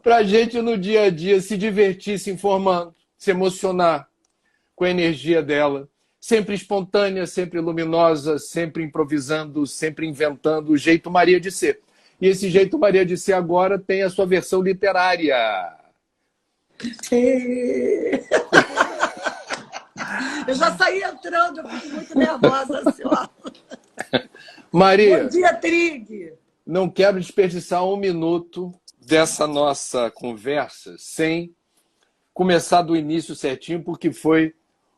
Para a gente no dia a dia se divertir, se informando, se emocionar com a energia dela, sempre espontânea, sempre luminosa, sempre improvisando, sempre inventando o jeito Maria de ser. E esse jeito Maria de ser agora tem a sua versão literária. Eu já saí entrando, eu fico muito nervosa, senhora. Bom Maria, dia, Trig. não quero desperdiçar um minuto dessa nossa conversa sem começar do início certinho, porque foi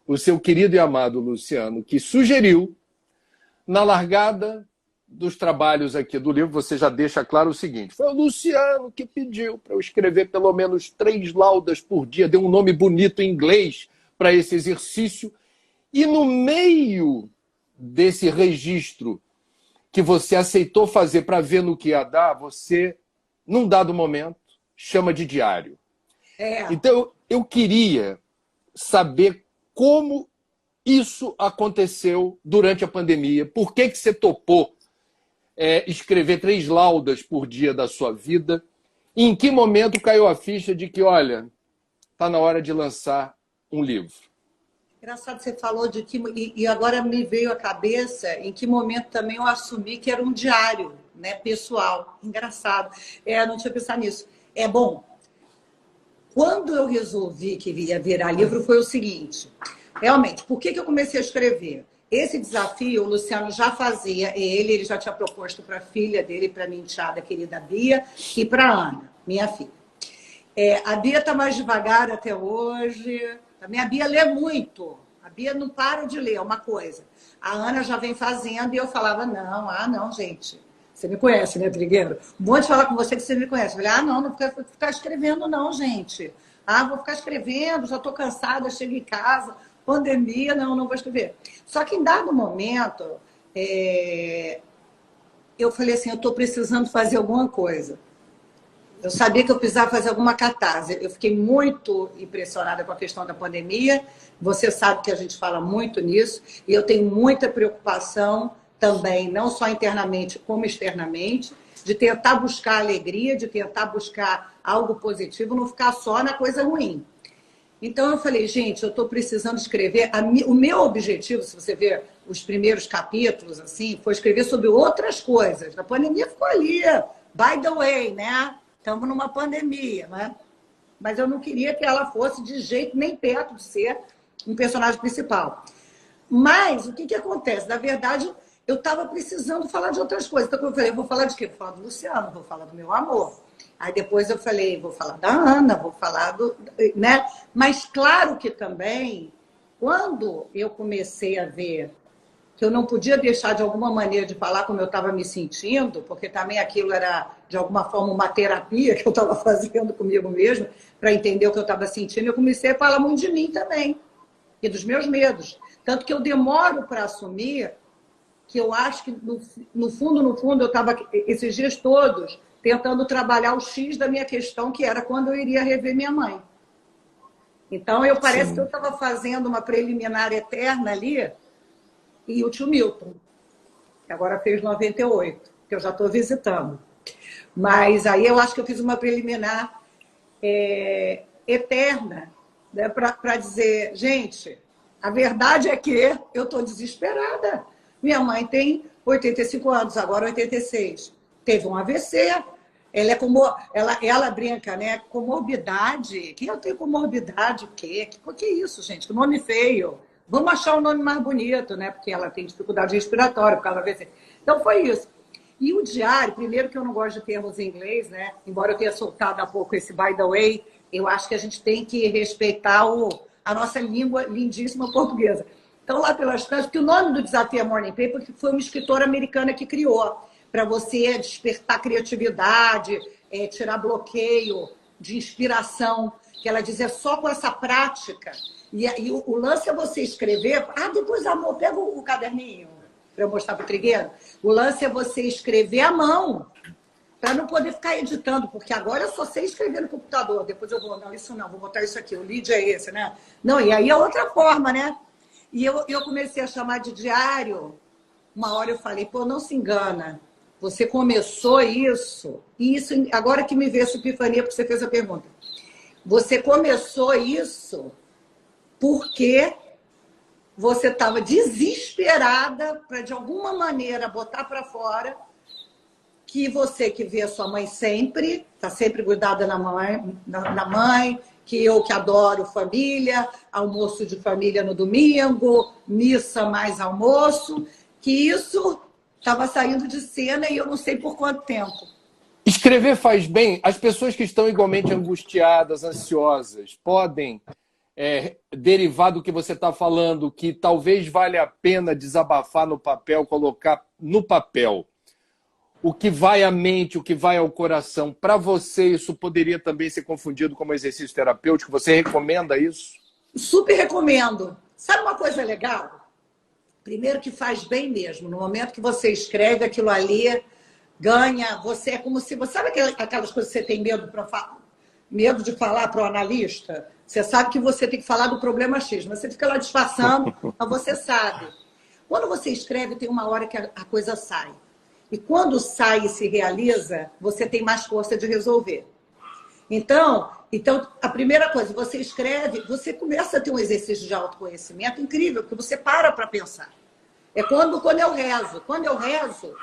o seu querido e amado Luciano que sugeriu, na largada dos trabalhos aqui do livro, você já deixa claro o seguinte: foi o Luciano que pediu para eu escrever pelo menos 3 laudas por dia, deu um nome bonito em inglês para esse exercício, e no meio desse registro que você aceitou fazer para ver no que ia dar, você, num dado momento, chama de diário. Então, eu queria saber como isso aconteceu durante a pandemia. Por que você topou escrever 3 laudas por dia da sua vida? E em que momento caiu a ficha de que, olha, está na hora de lançar um livro? Engraçado, você falou de que... E agora me veio à cabeça em que momento também eu assumi que era um diário, né, pessoal. Engraçado. Não tinha pensado nisso. Bom, quando eu resolvi que ia virar livro foi o seguinte. Realmente, por que eu comecei a escrever? Esse desafio o Luciano já fazia, ele já tinha proposto para a filha dele, para a minha enteada querida Bia, e para a Ana, minha filha. A Bia está mais devagar até hoje. Também a Bia lê muito. A Bia não para de ler, é uma coisa. A Ana já vem fazendo e eu falava, não, gente. Você me conhece, né, Trigueiro? Bom de falar com você que você me conhece. Eu falei, não vou ficar escrevendo não, gente. Vou ficar escrevendo, já estou cansada, chego em casa, pandemia, não vou escrever. Só que em dado momento, eu falei assim, eu estou precisando fazer alguma coisa. Eu sabia que eu precisava fazer alguma catarse. Eu fiquei muito impressionada com a questão da pandemia. Você sabe que a gente fala muito nisso. E eu tenho muita preocupação também, não só internamente como externamente, de tentar buscar alegria, de tentar buscar algo positivo, não ficar só na coisa ruim. Então eu falei, gente, eu estou precisando escrever. O meu objetivo, se você ver os primeiros capítulos, assim, foi escrever sobre outras coisas. A pandemia ficou ali, by the way, né? Estamos numa pandemia, né? Mas eu não queria que ela fosse de jeito nem perto de ser um personagem principal. Mas o que acontece? Na verdade, eu estava precisando falar de outras coisas. Então eu falei, vou falar de quê? Vou falar do Luciano, vou falar do meu amor. Aí depois eu falei, vou falar da Ana, vou falar do... né? Mas claro que também, quando eu comecei a ver que eu não podia deixar de alguma maneira de falar como eu estava me sentindo, porque também aquilo era, de alguma forma, uma terapia que eu estava fazendo comigo mesma, para entender o que eu estava sentindo, eu comecei a falar muito de mim também, e dos meus medos. Tanto que eu demoro para assumir que eu acho que, no fundo, eu estava, esses dias todos, tentando trabalhar o X da minha questão, que era quando eu iria rever minha mãe. Então, parece que eu estava fazendo uma preliminar eterna ali, e o tio Milton, que agora fez 98, que eu já estou visitando. Mas aí eu acho que eu fiz uma preliminar eterna, né, para dizer, gente, a verdade é que eu estou desesperada. Minha mãe tem 85 anos, agora 86. Teve um AVC. Ela brinca, né? Comorbidade. Que eu tenho comorbidade, o quê? Que é isso, gente? Que nome feio. Vamos achar um nome mais bonito, né? Porque ela tem dificuldade respiratória por causa do AVC. Então, foi isso. E o diário, primeiro que eu não gosto de termos em inglês, né? Embora eu tenha soltado há pouco esse by the way, eu acho que a gente tem que respeitar a nossa língua lindíssima portuguesa. Então, lá pelas tantas, porque o nome do desafio é Morning Paper, que foi uma escritora americana que criou, para você despertar criatividade, tirar bloqueio de inspiração, que ela diz, só com essa prática. E o lance é você escrever... depois, amor, pega o caderninho para eu mostrar para o Trigueiro. O lance é você escrever à mão, para não poder ficar editando, porque agora eu só sei escrever no computador. Depois eu vou, vou botar isso aqui, o lead é esse, né? Não, e aí é outra forma, né? E eu comecei a chamar de diário. Uma hora eu falei, não se engana. Você começou isso, e isso agora que me veio essa epifania, porque você fez a pergunta. Você começou isso porque você estava desesperada para, de alguma maneira, botar para fora que você que vê a sua mãe sempre, está sempre grudada na mãe, que eu que adoro família, almoço de família no domingo, missa mais almoço, que isso estava saindo de cena e eu não sei por quanto tempo. Escrever faz bem? As pessoas que estão igualmente angustiadas, ansiosas, podem derivar do que você está falando, que talvez valha a pena desabafar no papel, colocar no papel o que vai à mente, o que vai ao coração. Para você, isso poderia também ser confundido como exercício terapêutico? Você recomenda isso? Super recomendo. Sabe uma coisa legal? Primeiro que faz bem mesmo. No momento que você escreve aquilo ali, ganha, você é como se você... Sabe aquelas coisas que você tem medo de falar para o analista? Você sabe que você tem que falar do problema X, mas você fica lá disfarçando, mas você sabe. Quando você escreve, tem uma hora que a coisa sai. E quando sai e se realiza, você tem mais força de resolver. Então, a primeira coisa, você escreve, você começa a ter um exercício de autoconhecimento incrível, porque você para pensar. É quando eu rezo. Quando eu rezo,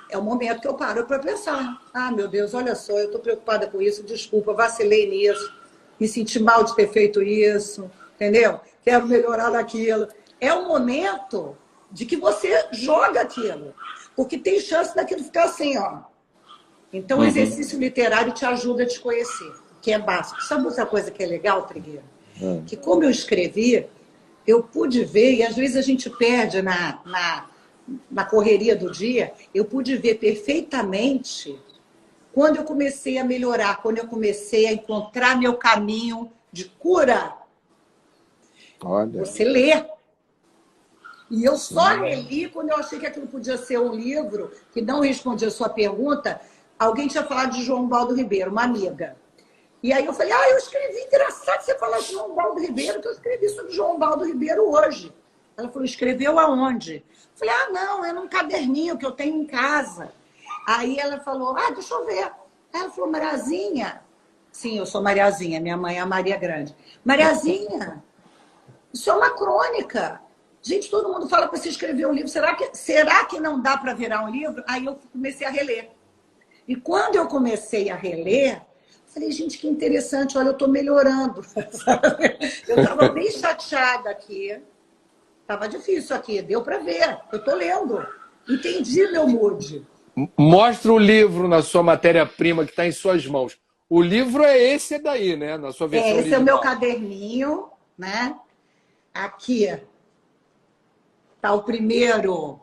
é o momento que eu paro para pensar. Ah, meu Deus, olha só, eu estou preocupada com isso, desculpa, vacilei nisso, me senti mal de ter feito isso, entendeu? Quero melhorar naquilo. É o momento de que você joga aquilo, porque tem chance daquilo ficar assim, ó. Então, o exercício literário te ajuda a te conhecer, que é básico. Sabe outra coisa que é legal, Trigueiro? Que como eu escrevi, eu pude ver, e às vezes a gente perde na correria do dia, eu pude ver perfeitamente quando eu comecei a melhorar, quando eu comecei a encontrar meu caminho de cura. Olha. Você lê. E eu só reli quando eu achei que aquilo podia ser um livro que não respondia a sua pergunta. Alguém tinha falado de João Baldo Ribeiro, uma amiga. E aí eu falei, eu escrevi, engraçado você falar de João Baldo Ribeiro, que eu escrevi sobre João Baldo Ribeiro hoje. Ela falou, escreveu aonde? Eu falei, não, é num caderninho que eu tenho em casa. Aí ela falou, deixa eu ver. Aí ela falou, Mariazinha. Sim, eu sou Mariazinha, minha mãe é a Maria Grande. Mariazinha, isso é uma crônica. Gente, todo mundo fala para você escrever um livro. Será que não dá para virar um livro? Aí eu comecei a reler. E quando eu comecei a reler, falei, gente, que interessante, olha, eu estou melhorando. Eu estava bem chateada aqui. Estava difícil aqui, deu para ver. Eu estou lendo. Entendi meu mood. Mostra o livro na sua matéria-prima que está em suas mãos. O livro é esse daí, né? Na sua versão esse original. É o meu caderninho, né? Aqui está o primeiro.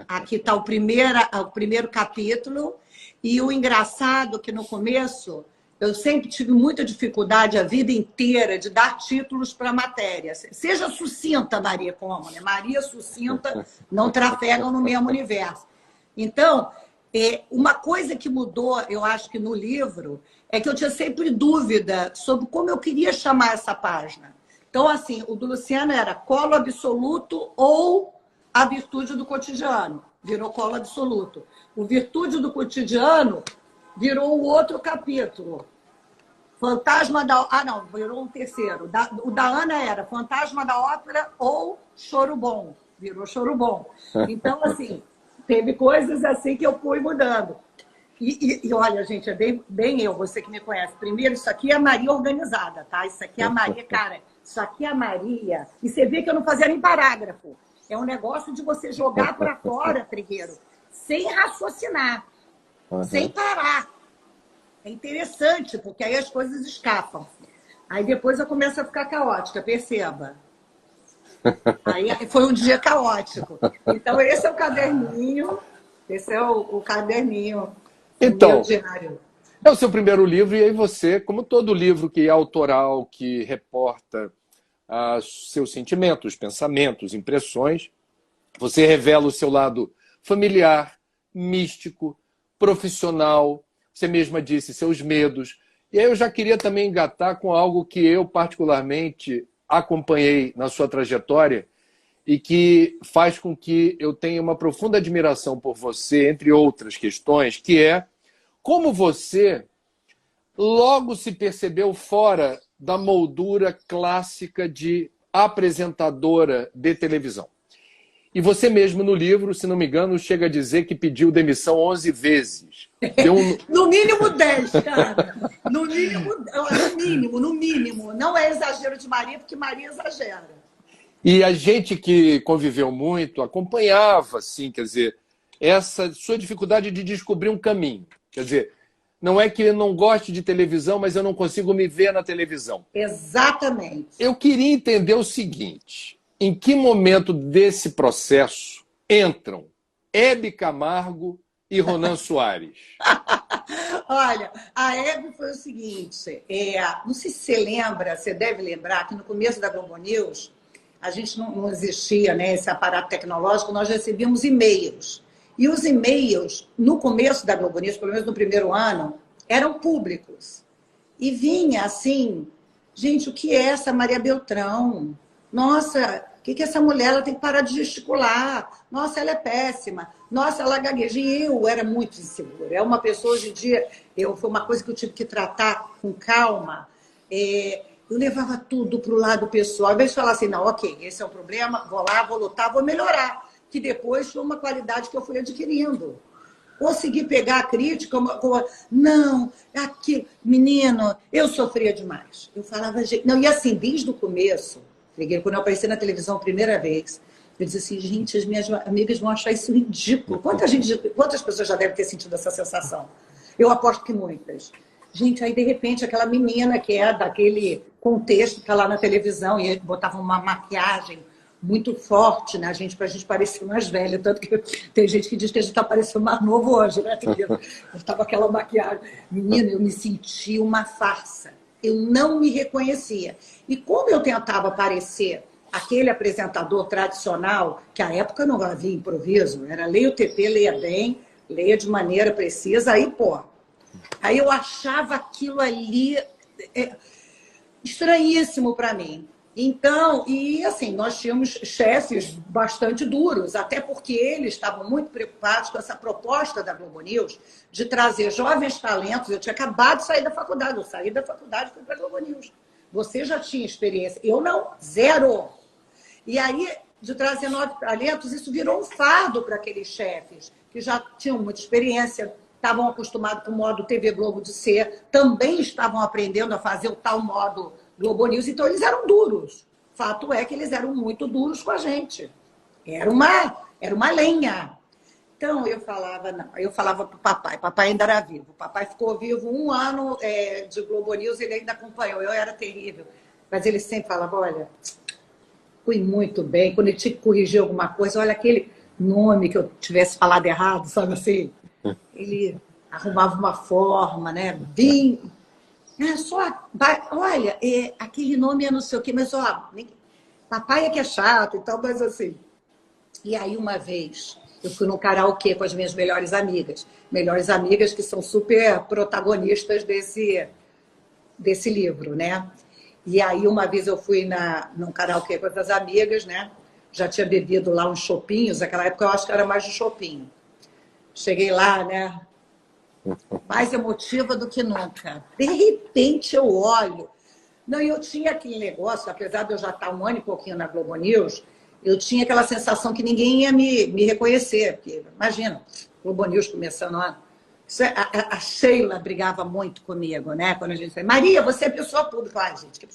Aqui está o primeiro capítulo. E o engraçado é que no começo eu sempre tive muita dificuldade a vida inteira de dar títulos para matéria. Seja sucinta, Maria, como, né? Maria sucinta não trafegam no mesmo universo. Então, uma coisa que mudou, eu acho que no livro, é que eu tinha sempre dúvida sobre como eu queria chamar essa página. Então, assim, o do Luciano era Colo Absoluto ou A Virtude do Cotidiano. Virou Colo Absoluto. O Virtude do Cotidiano virou o outro capítulo. Fantasma da... não, virou um terceiro. O da Ana era Fantasma da Ópera ou Choro Bom. Virou Choro Bom. Então, assim, teve coisas assim que eu fui mudando. E olha, gente, é bem eu, você que me conhece. Primeiro, isso aqui é a Maria organizada, tá? Isso aqui é a Maria, cara. Isso aqui é a Maria. E você vê que eu não fazia nem parágrafo. É um negócio de você jogar para fora, Trigueiro, sem raciocinar, sem parar. É interessante, porque aí as coisas escapam. Aí depois eu começo a ficar caótica, perceba. Aí foi um dia caótico. Então, esse é o caderninho. Esse é o caderninho. Então, meu diário. É o seu primeiro livro, e aí você, como todo livro que é autoral, que reporta seus sentimentos, pensamentos, impressões, você revela o seu lado familiar, místico, profissional, você mesma disse, seus medos. E aí eu já queria também engatar com algo que eu particularmente acompanhei na sua trajetória, e que faz com que eu tenha uma profunda admiração por você, entre outras questões, que é como você logo se percebeu fora da moldura clássica de apresentadora de televisão. E você mesmo no livro, se não me engano, chega a dizer que pediu demissão 11 vezes. No mínimo 10, cara. No mínimo. Não é exagero de Maria, porque Maria exagera. E a gente que conviveu muito acompanhava, assim, quer dizer, essa sua dificuldade de descobrir um caminho. Quer dizer, não é que eu não goste de televisão, mas eu não consigo me ver na televisão. Exatamente. Eu queria entender o seguinte: em que momento desse processo entram Hebe Camargo e Ronan Soares? Olha, a Hebe foi o seguinte, não sei se você lembra, você deve lembrar que no começo da Globo News, a gente não existia, né, esse aparato tecnológico, nós recebíamos e-mails. E os e-mails, no começo da Globo News, pelo menos no primeiro ano, eram públicos. E vinha assim, gente, o que é essa Maria Beltrão? Nossa, o que essa mulher? Ela tem que parar de gesticular. Nossa, ela é péssima. Nossa, ela gagueja. E eu era muito insegura. É uma pessoa, hoje em dia, foi uma coisa que eu tive que tratar com calma. Eu levava tudo para o lado pessoal. Ao invés de falar assim, não, ok, esse é um problema, vou lá, vou lutar, vou melhorar. Que depois foi uma qualidade que eu fui adquirindo. Consegui pegar a crítica, não, aqui, menino, eu sofria demais. Eu falava, gente, não, e assim, desde o começo, quando eu apareci na televisão a primeira vez, eu disse assim, gente, as minhas amigas vão achar isso ridículo. Quantas pessoas já devem ter sentido essa sensação? Eu aposto que muitas. Gente, aí de repente aquela menina que é daquele contexto que está lá na televisão e botava uma maquiagem muito forte, né, gente, para a gente parecer mais velha. Tanto que tem gente que diz que a gente está parecendo mais novo hoje, né, querida? Eu estava aquela maquiagem. Menina, eu me senti uma farsa. Eu não me reconhecia. E como eu tentava parecer aquele apresentador tradicional, que à época não havia improviso, era leia o TP, leia bem, leia de maneira precisa, aí eu achava aquilo ali estranhíssimo para mim. Então, e assim, nós tínhamos chefes bastante duros, até porque eles estavam muito preocupados com essa proposta da Globo News de trazer jovens talentos. Eu tinha acabado de sair da faculdade, eu saí da faculdade e fui para a Globo News. Você já tinha experiência, eu não, zero. E aí, de trazer novos talentos, isso virou um fardo para aqueles chefes, que já tinham muita experiência, estavam acostumados com o modo TV Globo de ser, também estavam aprendendo a fazer o tal modo Globo News, então eles eram duros. Fato é que eles eram muito duros com a gente. Era uma lenha. Então eu falava para o papai ainda era vivo. O papai ficou vivo 1 ano de Globo News, ele ainda acompanhou. Eu era terrível. Mas ele sempre falava, olha, fui muito bem. Quando ele tinha que corrigir alguma coisa, olha aquele nome que eu tivesse falado errado, sabe assim? Ele arrumava uma forma, né? Olha, aquele nome é não sei o quê, mas papai é que é chato e tal, mas assim. E aí, uma vez, eu fui num karaokê com as minhas melhores amigas que são super protagonistas desse livro, né? E aí, uma vez eu fui num karaokê com as amigas, né? Já tinha bebido lá uns chopinhos, naquela época eu acho que era mais de chopinho. Cheguei lá, né? Mais emotiva do que nunca. De repente eu olho. Não, eu tinha aquele negócio, apesar de eu já estar 1 ano e pouquinho na Globo News, eu tinha aquela sensação que ninguém ia me reconhecer. Porque, imagina, Globo News começando lá. A Sheila brigava muito comigo, né? Quando a gente fala, Maria, você é pessoa pública. Ai, gente, que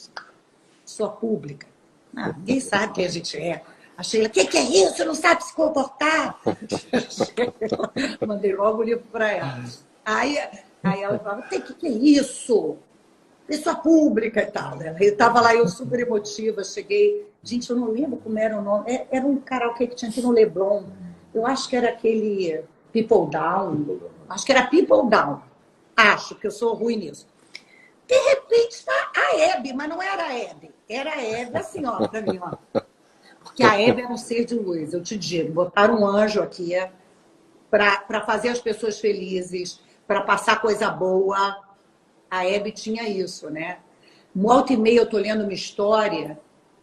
pessoa pública. Não, ninguém sabe quem a gente é. A Sheila, o que é isso? Você não sabe se comportar? Mandei logo o livro para ela. Aí ela falava, o que é isso? Pessoa pública e tal. Né? Eu estava lá, eu super emotiva, cheguei. Gente, eu não lembro como era o nome. Era um karaokê que tinha aqui no Leblon. Eu acho que era aquele People Down. Acho que era People Down. Acho, que eu sou ruim nisso. De repente está a Hebe, mas não era a Hebe. Era a Hebe, assim, ó, para mim, ó. Porque a Hebe era um ser de luz, eu te digo. Botaram um anjo aqui para fazer as pessoas felizes, para passar coisa boa. A Hebe tinha isso, né? Volta e meia eu estou lendo uma história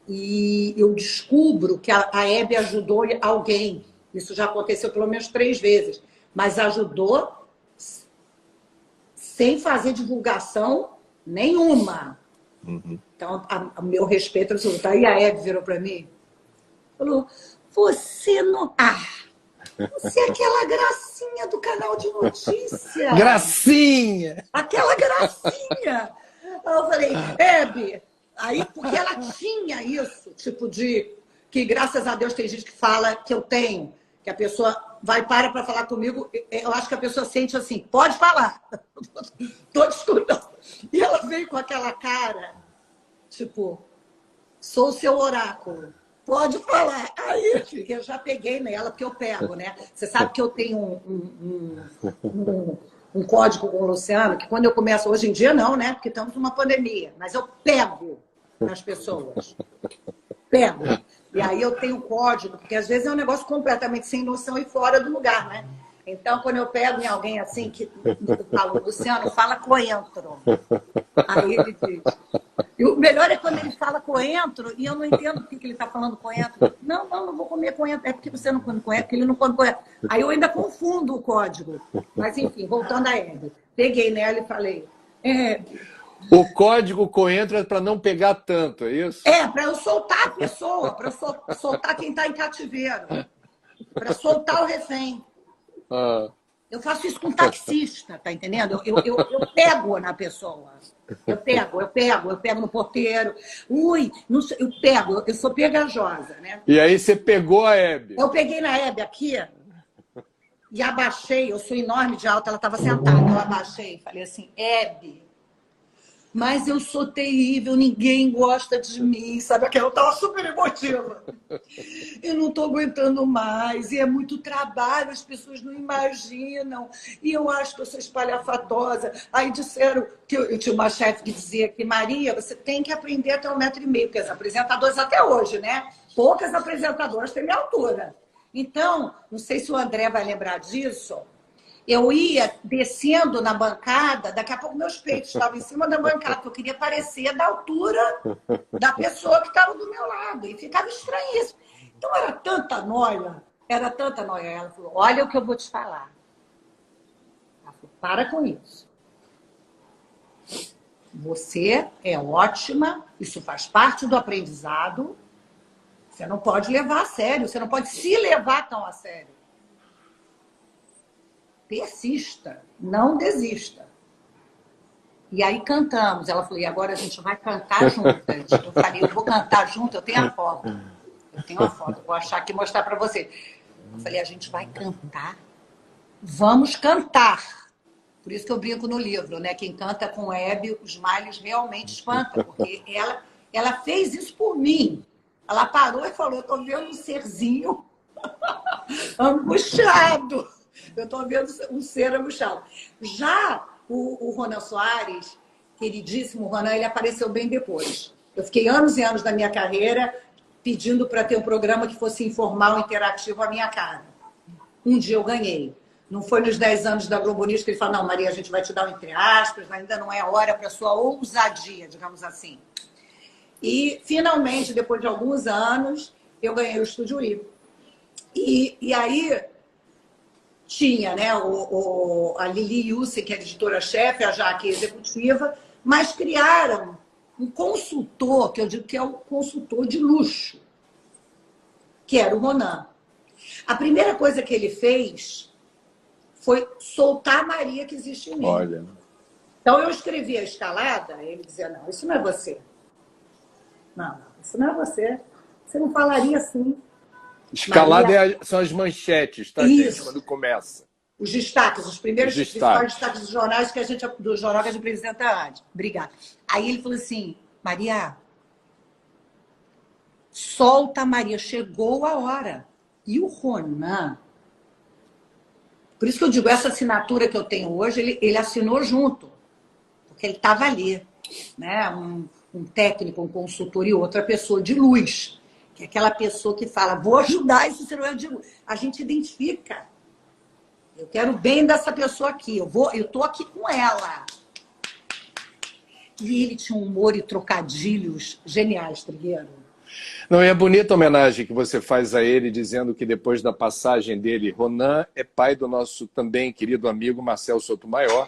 e eu descubro que a Hebe ajudou alguém. Isso já aconteceu pelo menos 3 vezes, mas ajudou sem fazer divulgação nenhuma. Então, o meu respeito absoluto. Aí a Hebe virou para mim e falou, você não... você é aquela gracinha do canal de notícia. Gracinha! Aquela gracinha. Aí eu falei, Hebe... Aí, porque ela tinha isso, tipo de... Que, graças a Deus, tem gente que fala que eu tenho. Que a pessoa para falar comigo, eu acho que a pessoa sente assim, pode falar. Tô discutindo. E ela veio com aquela cara, tipo, sou o seu oráculo. Pode falar. Aí eu já peguei nela, porque eu pego, né? Você sabe que eu tenho um código com o Luciano, que quando eu começo, hoje em dia não, né? Porque estamos numa pandemia, mas eu pego nas pessoas. Pego. E aí eu tenho código, porque às vezes é um negócio completamente sem noção e fora do lugar, né? Então, quando eu pego em alguém assim, que eu falo, Luciano, fala coentro. Aí ele diz. E o melhor é quando ele fala coentro e eu não entendo por que ele está falando coentro. Não vou comer coentro. É porque você não come coentro, porque ele não come coentro. Aí eu ainda confundo o código. Mas, enfim, voltando a Hebe. Peguei nela e falei, o código coentro é para não pegar tanto, é isso? Para eu soltar a pessoa, para eu soltar quem está em cativeiro, para soltar o refém. Eu faço isso com taxista, tá entendendo? Eu pego na pessoa. Eu pego no porteiro. Não sei, eu sou pegajosa, né? E aí você pegou a Hebe? Eu peguei na Hebe aqui e abaixei, eu sou enorme de alta, ela estava sentada, eu abaixei e falei assim, Hebe, mas eu sou terrível, ninguém gosta de mim, sabe? Eu estava super emotiva. Eu não estou aguentando mais, e é muito trabalho, as pessoas não imaginam, e eu acho que eu sou espalhafatosa. Aí disseram que eu tinha uma chefe que dizia que, Maria, você tem que aprender até 1,5 metro, porque as apresentadoras até hoje, né? Poucas apresentadoras têm minha altura. Então, não sei se o André vai lembrar disso, eu ia descendo na bancada, daqui a pouco meus peitos estavam em cima da bancada, porque eu queria parecer da altura da pessoa que estava do meu lado. E ficava estranhíssimo. Então era tanta noia. Ela falou, olha o que eu vou te falar. Ela falou, para com isso. Você é ótima, isso faz parte do aprendizado. Você não pode levar a sério, você não pode se levar tão a sério. Persista, não desista. E aí cantamos. Ela falou, e agora a gente vai cantar juntas. Eu falei, eu vou cantar junto, eu tenho a foto. Vou achar aqui e mostrar para você. Eu falei, a gente vai cantar. Vamos cantar. Por isso que eu brinco no livro, né? Quem canta com Hebe, os males realmente espantam, porque ela fez isso por mim. Ela parou e falou, eu estou vendo um serzinho angustiado. Eu estou vendo um ser angustiado. Já o Ronan Soares, queridíssimo Ronan, ele apareceu bem depois. Eu fiquei anos e anos da minha carreira pedindo para ter um programa que fosse informal, interativo à minha cara. Um dia eu ganhei. Não foi nos 10 anos da Globo News que ele falou, não, Maria, a gente vai te dar um entre aspas, ainda não é hora para sua ousadia, digamos assim. E, finalmente, depois de alguns anos, eu ganhei o Estúdio I. E aí... tinha, né, a Lili Yussi, que é editora-chefe, a Jaque executiva, mas criaram um consultor, que eu digo que é o consultor de luxo, que era o Ronan. A primeira coisa que ele fez foi soltar a Maria que existe em mim. Olha. Então eu escrevi a escalada, ele dizia, não, isso não é você. Não, isso não é você. Você não falaria assim. Escalada são as manchetes, tá, gente? Quando começa. Os destaques, os primeiros principais destaques dos jornais do jornal que a gente apresenta antes. Obrigada. Aí ele falou assim, Maria, solta a Maria, chegou a hora. E o Ronan, por isso que eu digo, essa assinatura que eu tenho hoje, ele assinou junto, porque ele estava ali, né? Um técnico, um consultor e outra pessoa de luz. Que é aquela pessoa que fala, vou ajudar esse ser humano de luz. A gente identifica. Eu quero o bem dessa pessoa aqui. Eu estou aqui com ela. E ele tinha um humor e trocadilhos geniais, Trigueiro. Não, e é bonita a homenagem que você faz a ele, dizendo que depois da passagem dele, Ronan é pai do nosso também querido amigo Marcel Sotomayor.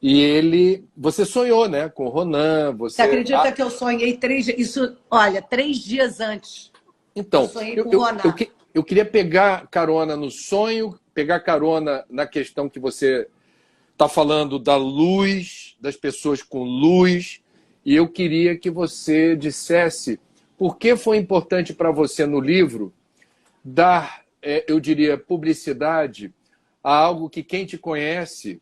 E ele, você sonhou, né, com o Ronan, Você você... acredita que eu sonhei 3 dias? Isso, olha, 3 dias antes. Eu Então, sonhei com o Ronan. eu queria pegar carona no sonho, pegar carona na questão que você está falando da luz, das pessoas com luz, e eu queria que você dissesse por que foi importante para você no livro dar, eu diria, publicidade a algo que quem te conhece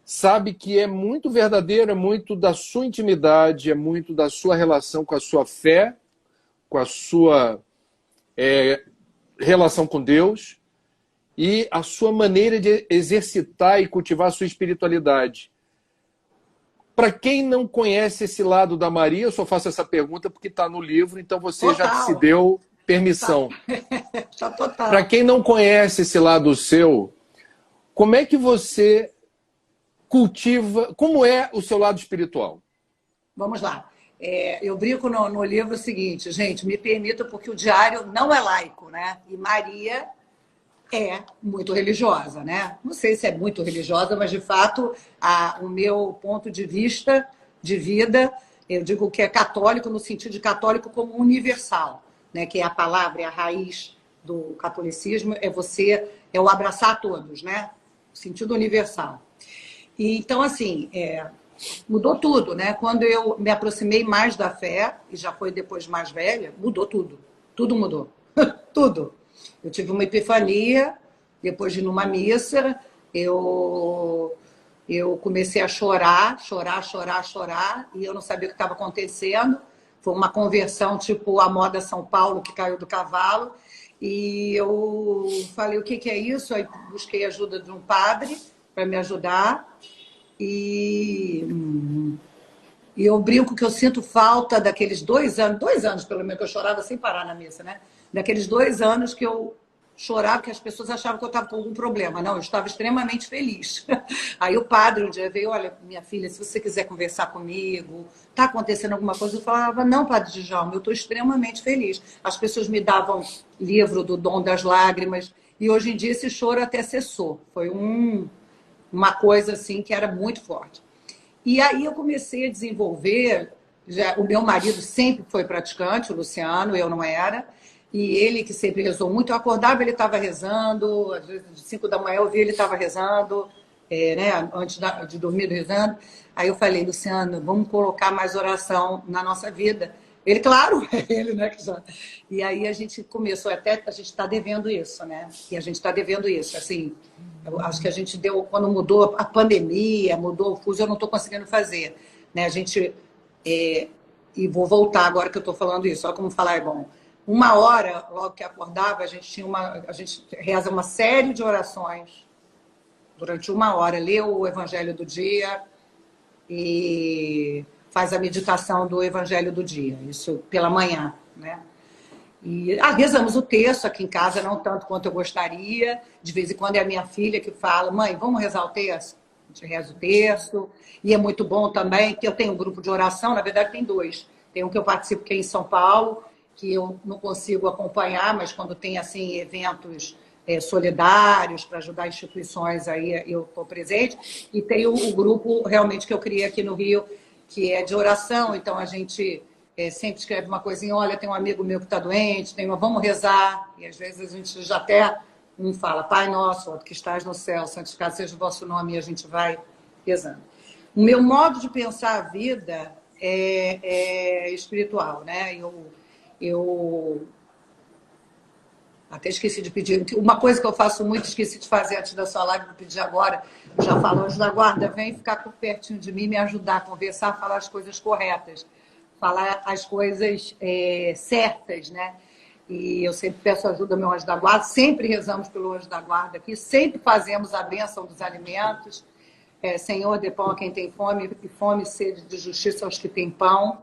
sabe que é muito verdadeiro, é muito da sua intimidade, é muito da sua relação com a sua fé, com a sua relação com Deus e a sua maneira de exercitar e cultivar a sua espiritualidade. Para quem não conhece esse lado da Maria, eu só faço essa pergunta porque está no livro, então você já se Total. deu permissão. Tá Para total. quem não conhece esse lado seu, como é que você cultiva, como é o seu lado espiritual? Vamos lá. Eu brinco no livro o seguinte, gente, me permita, porque o diário não é laico, né? E Maria é muito religiosa, né? Não sei se é muito religiosa, mas de fato o meu ponto de vista de vida, eu digo que é católico no sentido de católico como universal, né? Que é a palavra, é a raiz do catolicismo, é o abraçar a todos, né? O sentido universal. E então assim, mudou tudo, né? Quando eu me aproximei mais da fé, e já foi depois mais velha, mudou tudo. Tudo mudou. Tudo. Eu tive uma epifania, depois de ir numa missa, eu comecei a chorar, e eu não sabia o que estava acontecendo. Foi uma conversão tipo a moda São Paulo, que caiu do cavalo. E eu falei, o que é isso? Aí busquei a ajuda de um padre para me ajudar. E eu brinco que eu sinto falta daqueles 2 anos pelo menos, que eu chorava sem parar na missa, né? Daqueles 2 anos que eu chorava, que as pessoas achavam que eu estava com algum problema. Não, eu estava extremamente feliz. Aí o padre um dia veio, olha, minha filha, se você quiser conversar comigo, está acontecendo alguma coisa? Eu falava, não, padre Djalma, eu estou extremamente feliz. As pessoas me davam livro do Dom das Lágrimas, e hoje em dia esse choro até cessou. Foi uma coisa assim que era muito forte. E aí eu comecei a desenvolver, o meu marido sempre foi praticante, o Luciano, eu não era, e ele que sempre rezou muito, eu acordava, ele estava rezando, às vezes às 5 da manhã eu via ele estava rezando, né, antes de dormir rezando. Aí eu falei, Luciano, vamos colocar mais oração na nossa vida. Ele, claro, ele, né? E aí a gente começou, até a gente está devendo isso, né? E a gente está devendo isso, assim, eu acho que a gente deu, quando mudou a pandemia, mudou o fuso, eu não estou conseguindo fazer, né? A gente, e vou voltar agora que eu estou falando isso, olha como falar é bom. 1 hora, logo que acordava, a gente reza uma série de orações durante 1 hora, lê o Evangelho do dia e faz a meditação do Evangelho do dia, isso pela manhã, né? E rezamos o texto aqui em casa, não tanto quanto eu gostaria. De vez em quando é a minha filha que fala, mãe, vamos rezar o texto? A gente reza o texto. E é muito bom também que eu tenho um grupo de oração, na verdade tem 2. Tem um que eu participo que é em São Paulo, que eu não consigo acompanhar, mas quando tem assim eventos solidários para ajudar instituições, aí eu estou presente. E tem o grupo realmente que eu criei aqui no Rio, que é de oração, então a gente sempre escreve uma coisinha, olha, tem um amigo meu que está doente, vamos rezar, e às vezes a gente já até fala, Pai nosso, que estás no céu, santificado seja o vosso nome, e a gente vai rezando. O meu modo de pensar a vida é espiritual, né? Eu até esqueci de pedir. Uma coisa que eu faço muito, esqueci de fazer antes da sua live, vou pedir agora. Eu já falo, anjo da guarda, vem ficar pertinho de mim, me ajudar a conversar, falar as coisas corretas, falar as coisas certas, né? E eu sempre peço ajuda ao meu anjo da guarda, sempre rezamos pelo anjo da guarda aqui, sempre fazemos a bênção dos alimentos. Senhor, dê pão a quem tem fome, e fome e sede de justiça aos que têm pão.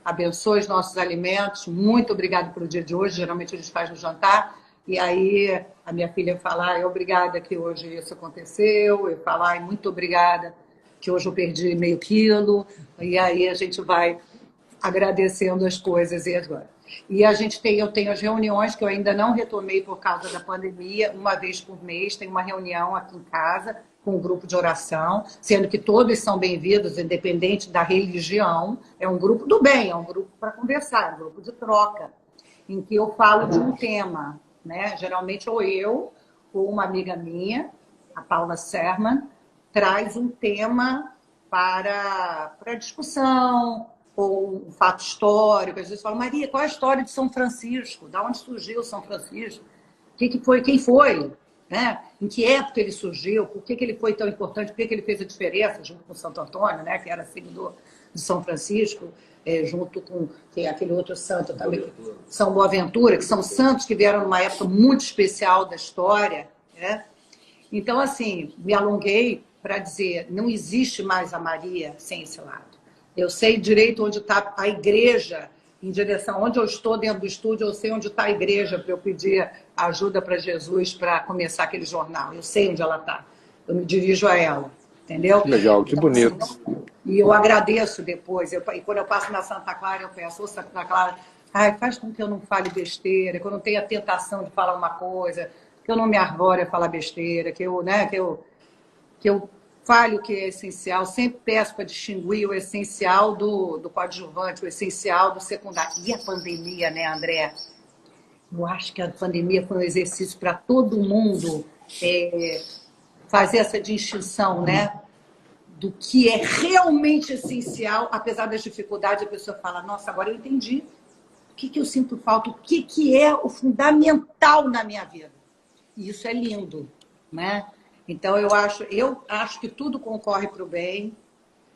Abençoe os nossos alimentos. Muito obrigada pelo dia de hoje. Geralmente a gente faz no jantar. E aí a minha filha fala, obrigada que hoje isso aconteceu. Eu falo, muito obrigada que hoje eu perdi meio quilo. E aí a gente vai agradecendo as coisas e agora. E eu tenho as reuniões que eu ainda não retomei por causa da pandemia, uma vez por mês, tem uma reunião aqui em casa com um grupo de oração, sendo que todos são bem-vindos, independente da religião. É um grupo do bem, é um grupo para conversar, é um grupo de troca, em que eu falo de um tema, né? Geralmente ou eu, ou uma amiga minha, a Paula Serman, traz um tema para discussão, ou um fato histórico. Às vezes falam, Maria, qual é a história de São Francisco? Da onde surgiu São Francisco? Que foi? Quem foi? Né? Em que época ele surgiu? Por que ele foi tão importante? Por que ele fez a diferença junto com Santo Antônio, né? Que era seguidor de São Francisco, junto com aquele outro santo também, São Boaventura, que são santos que vieram numa época muito especial da história. Né? Então, assim, me alonguei para dizer, não existe mais a Maria sem esse lado. Eu sei direito onde está a igreja, em direção, onde eu estou dentro do estúdio, eu sei onde está a igreja para eu pedir ajuda para Jesus para começar aquele jornal. Eu sei onde ela está. Eu me dirijo a ela, entendeu? Legal, que então, bonito. Assim, e eu agradeço depois. E quando eu passo na Santa Clara, eu peço, ô Santa Clara, faz com que eu não fale besteira, que eu não tenha a tentação de falar uma coisa, que eu não me arvore a falar besteira, que eu fale o que é essencial, sempre peço para distinguir o essencial do coadjuvante, o essencial do secundário. E a pandemia, né, André? Eu acho que a pandemia foi um exercício para todo mundo fazer essa distinção, né? Do que é realmente essencial, apesar das dificuldades, a pessoa fala, nossa, agora eu entendi o que eu sinto falta, o que é o fundamental na minha vida. E isso é lindo, né? Então, eu acho que tudo concorre para o bem.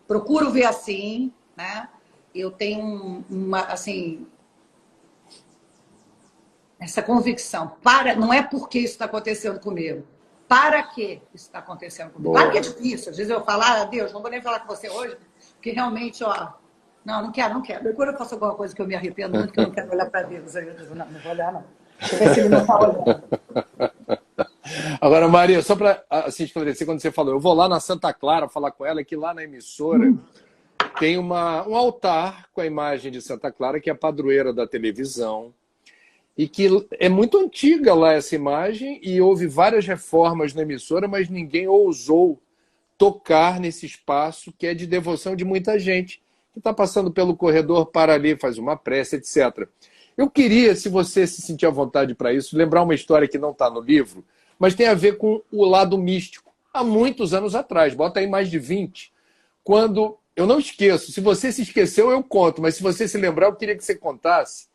Procuro ver assim, né? Eu tenho essa convicção. Não é porque isso está acontecendo comigo. Para que isso está acontecendo comigo? Claro que é difícil. Às vezes eu falo, Deus, não vou nem falar com você hoje, porque realmente, não quero. Depois quando eu faço alguma coisa que eu me arrependo muito, que eu não quero olhar para Deus, aí eu digo, não vou olhar, não. Deixa eu ver se ele não está olhando. Agora, Maria, só para assim, esclarecer, quando você falou, eu vou lá na Santa Clara falar com ela, que lá na emissora tem um altar com a imagem de Santa Clara, que é a padroeira da televisão, e que é muito antiga lá essa imagem, e houve várias reformas na emissora, mas ninguém ousou tocar nesse espaço que é de devoção de muita gente, que está passando pelo corredor, para ali, faz uma prece, etc. Eu queria, se você se sentir à vontade para isso, lembrar uma história que não está no livro, mas tem a ver com o lado místico. Há muitos anos atrás, bota aí mais de 20, quando, eu não esqueço, se você se esqueceu eu conto, mas se você se lembrar eu queria que você contasse.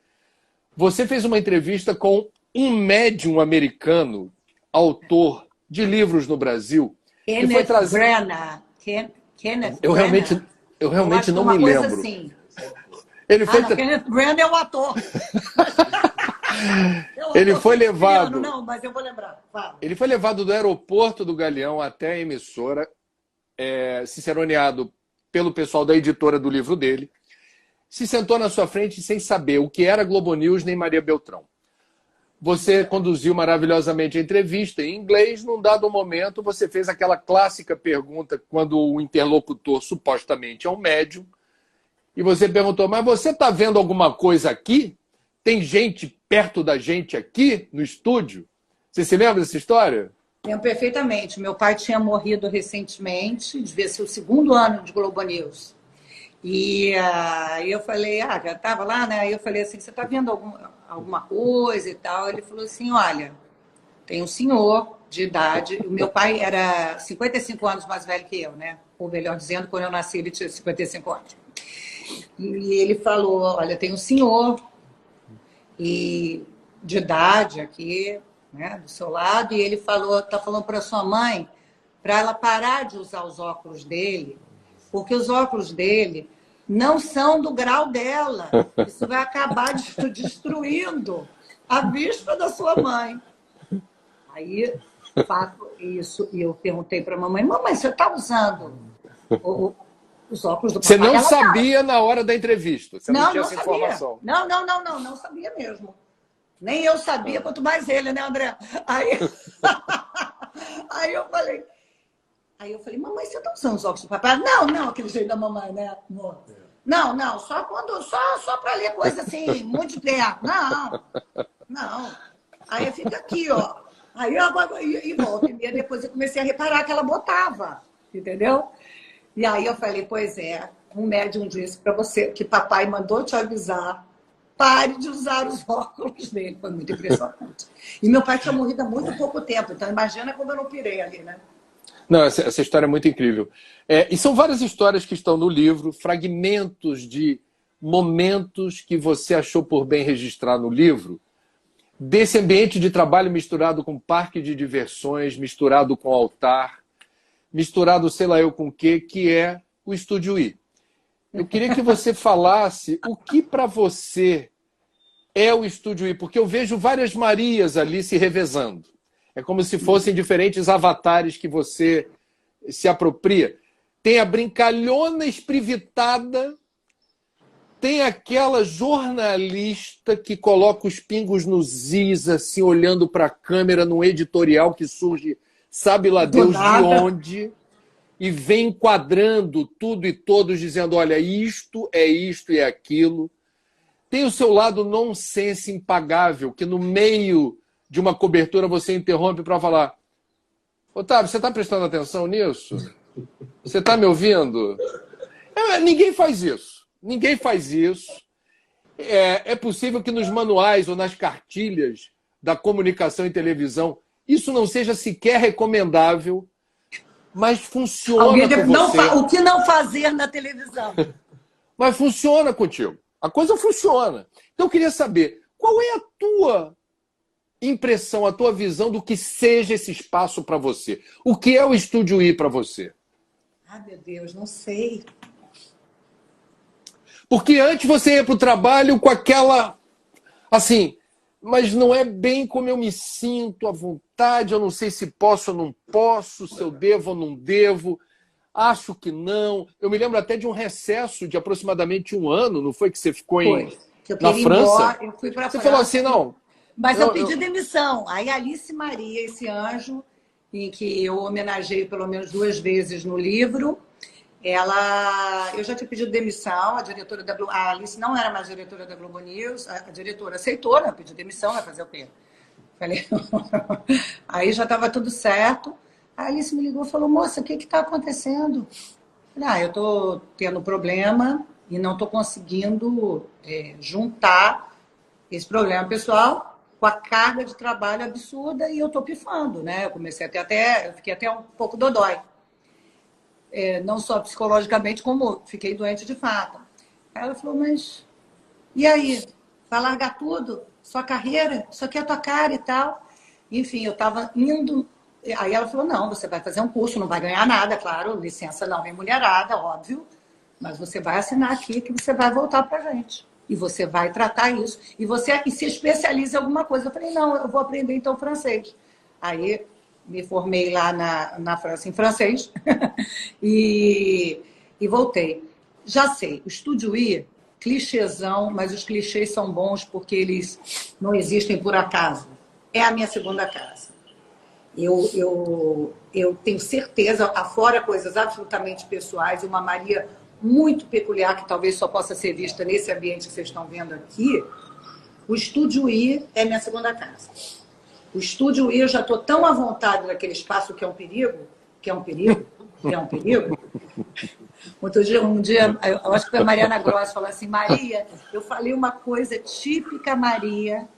Você fez uma entrevista com um médium americano, autor de livros no Brasil. Kenneth Branagh. Kenneth eu realmente não me lembro. Assim. Ele fez... Kenneth Branagh é o ator. Ele foi levado. Não, mas eu vou lembrar. Fala. Ele foi levado do aeroporto do Galeão até a emissora, ciceroneado pelo pessoal da editora do livro dele. Se sentou na sua frente sem saber o que era Globo News nem Maria Beltrão. Você conduziu maravilhosamente a entrevista em inglês. Num dado momento, você fez aquela clássica pergunta quando o interlocutor supostamente é um médium. E você perguntou, mas você está vendo alguma coisa aqui? Tem gente perto da gente aqui no estúdio? Você se lembra dessa história? Lembro perfeitamente. Meu pai tinha morrido recentemente, devia ser o 2º ano de Globo News. E eu falei, já estava lá, né? Aí eu falei assim, você está vendo alguma coisa e tal? Ele falou assim, olha, tem um senhor de idade, o meu pai era 55 anos mais velho que eu, né? Ou melhor dizendo, quando eu nasci ele tinha 55 anos. E ele falou, olha, tem um senhor de idade aqui, né, do seu lado, e ele está falando para sua mãe para ela parar de usar os óculos dele, porque os óculos dele não são do grau dela. Isso vai acabar destruindo a vista da sua mãe. Aí, fato isso, e eu perguntei para a mamãe, você está usando os óculos do papai? Você não sabia na hora da entrevista? Você não tinha essa informação? Não sabia mesmo. Nem eu sabia, quanto mais ele, né, André? Aí eu falei, mamãe, você está usando os óculos do papai? Não, aquele jeito da mamãe, né, amor? Não, só para ler coisa assim, muito de perto. Não. Aí fica aqui, ó. Aí eu e volta e meia, depois eu comecei a reparar que ela botava, entendeu? E aí eu falei, pois é, um médium disse para você que papai mandou te avisar, pare de usar os óculos dele. Foi muito impressionante. E meu pai tinha morrido há muito pouco tempo, então imagina como eu não pirei ali, né? Não, essa história é muito incrível. E são várias histórias que estão no livro, fragmentos de momentos que você achou por bem registrar no livro, desse ambiente de trabalho misturado com parque de diversões, misturado com altar, misturado sei lá eu com o quê, que é o Estúdio I. Eu queria que você falasse o que para você é o Estúdio I, porque eu vejo várias Marias ali se revezando. É como se fossem diferentes avatares que você se apropria. Tem a brincalhona esprivitada, tem aquela jornalista que coloca os pingos nos is, assim, olhando para a câmera num editorial que surge, sabe lá Deus de onde, e vem enquadrando tudo e todos, dizendo, olha, isto e é aquilo. Tem o seu lado nonsense impagável, que no meio de uma cobertura você interrompe para falar, Otávio, você está prestando atenção nisso? Você está me ouvindo? Ninguém faz isso. Ninguém faz isso. É possível que nos manuais ou nas cartilhas da comunicação e televisão isso não seja sequer recomendável, mas funciona com você. O que não fazer na televisão? Mas funciona contigo. A coisa funciona. Então eu queria saber, qual é a tua impressão, a tua visão do que seja esse espaço para você? O que é o Estúdio I para você? Ah, meu Deus, não sei. Porque antes você ia para o trabalho com aquela... Assim, mas não é bem como eu me sinto à vontade, eu não sei se posso ou não posso, se eu devo ou não devo, acho que não. Eu me lembro até de um recesso de aproximadamente 1 ano, não foi que você ficou na França? Eu fui para a Você França. falou assim, não... Mas eu pedi demissão. Aí Alice Maria, esse anjo, em que eu homenageei pelo menos 2 vezes no livro, eu já tinha pedido demissão, a diretora da Globo, a Alice não era mais diretora da Globo News, a diretora aceitou, né? Pediu demissão, vai fazer o quê? Falei, aí já estava tudo certo. A Alice me ligou e falou, moça, o que está acontecendo? Falei, eu estou tendo problema e não estou conseguindo juntar esse problema pessoal com a carga de trabalho absurda e eu estou pifando, né? Eu fiquei até um pouco dodói. Não só psicologicamente, como fiquei doente de fato. Aí ela falou, mas e aí? Vai largar tudo? Sua carreira? Isso aqui é a tua cara e tal. Enfim, eu estava indo... Aí ela falou, não, você vai fazer um curso, não vai ganhar nada, claro, licença não remunerada, óbvio, mas você vai assinar aqui que você vai voltar para a gente. E você vai tratar isso. E você se especializa em alguma coisa. Eu falei, não, eu vou aprender então francês. Aí me formei lá na França em francês e voltei. Já sei, o Estúdio I, clichêzão, mas os clichês são bons porque eles não existem por acaso. É a minha segunda casa. Eu tenho certeza, afora coisas absolutamente pessoais, uma Maria muito peculiar, que talvez só possa ser vista nesse ambiente que vocês estão vendo aqui, o Estúdio I é minha segunda casa. O Estúdio I, eu já estou tão à vontade naquele espaço que é um perigo, Um dia, eu acho que foi a Mariana Gross, falou assim, Maria, eu falei uma coisa típica Maria,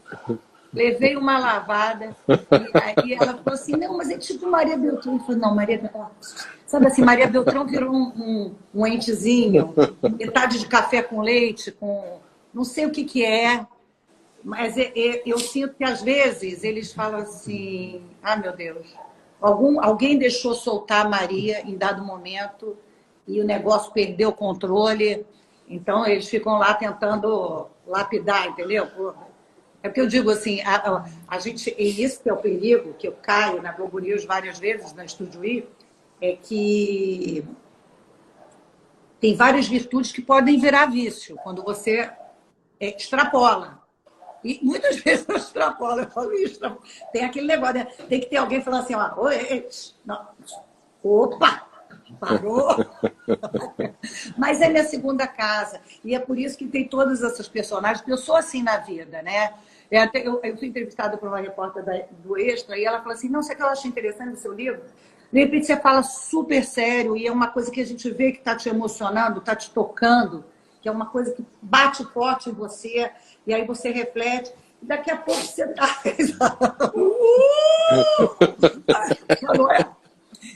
levei uma lavada, e ela falou assim, não, mas é tipo Maria Beltrão. Eu falei, não, Maria Beltrão... Sabe assim, Maria Beltrão virou um entezinho, metade de café com leite, com não sei o que é, mas eu sinto que às vezes eles falam assim, ah, meu Deus, alguém deixou soltar a Maria em dado momento e o negócio perdeu o controle, então eles ficam lá tentando lapidar, entendeu? É porque eu digo assim, a gente, e esse que é o perigo, que eu caio na Globo News várias vezes, na Estúdio I, é que tem várias virtudes que podem virar vício, quando você extrapola. E muitas vezes eu extrapolo, eu falo isso. Tem aquele negócio, né? Tem que ter alguém falando assim, ó, oi, não. Opa! Parou? Mas é minha segunda casa. E é por isso que tem todas essas personagens, porque eu sou assim na vida, né? Eu fui entrevistada por uma repórter do Extra e ela falou assim, não, sei o que eu acho interessante no seu livro. De repente você fala super sério e é uma coisa que a gente vê que está te emocionando, está te tocando, que é uma coisa que bate forte em você, e aí você reflete. E daqui a pouco você está...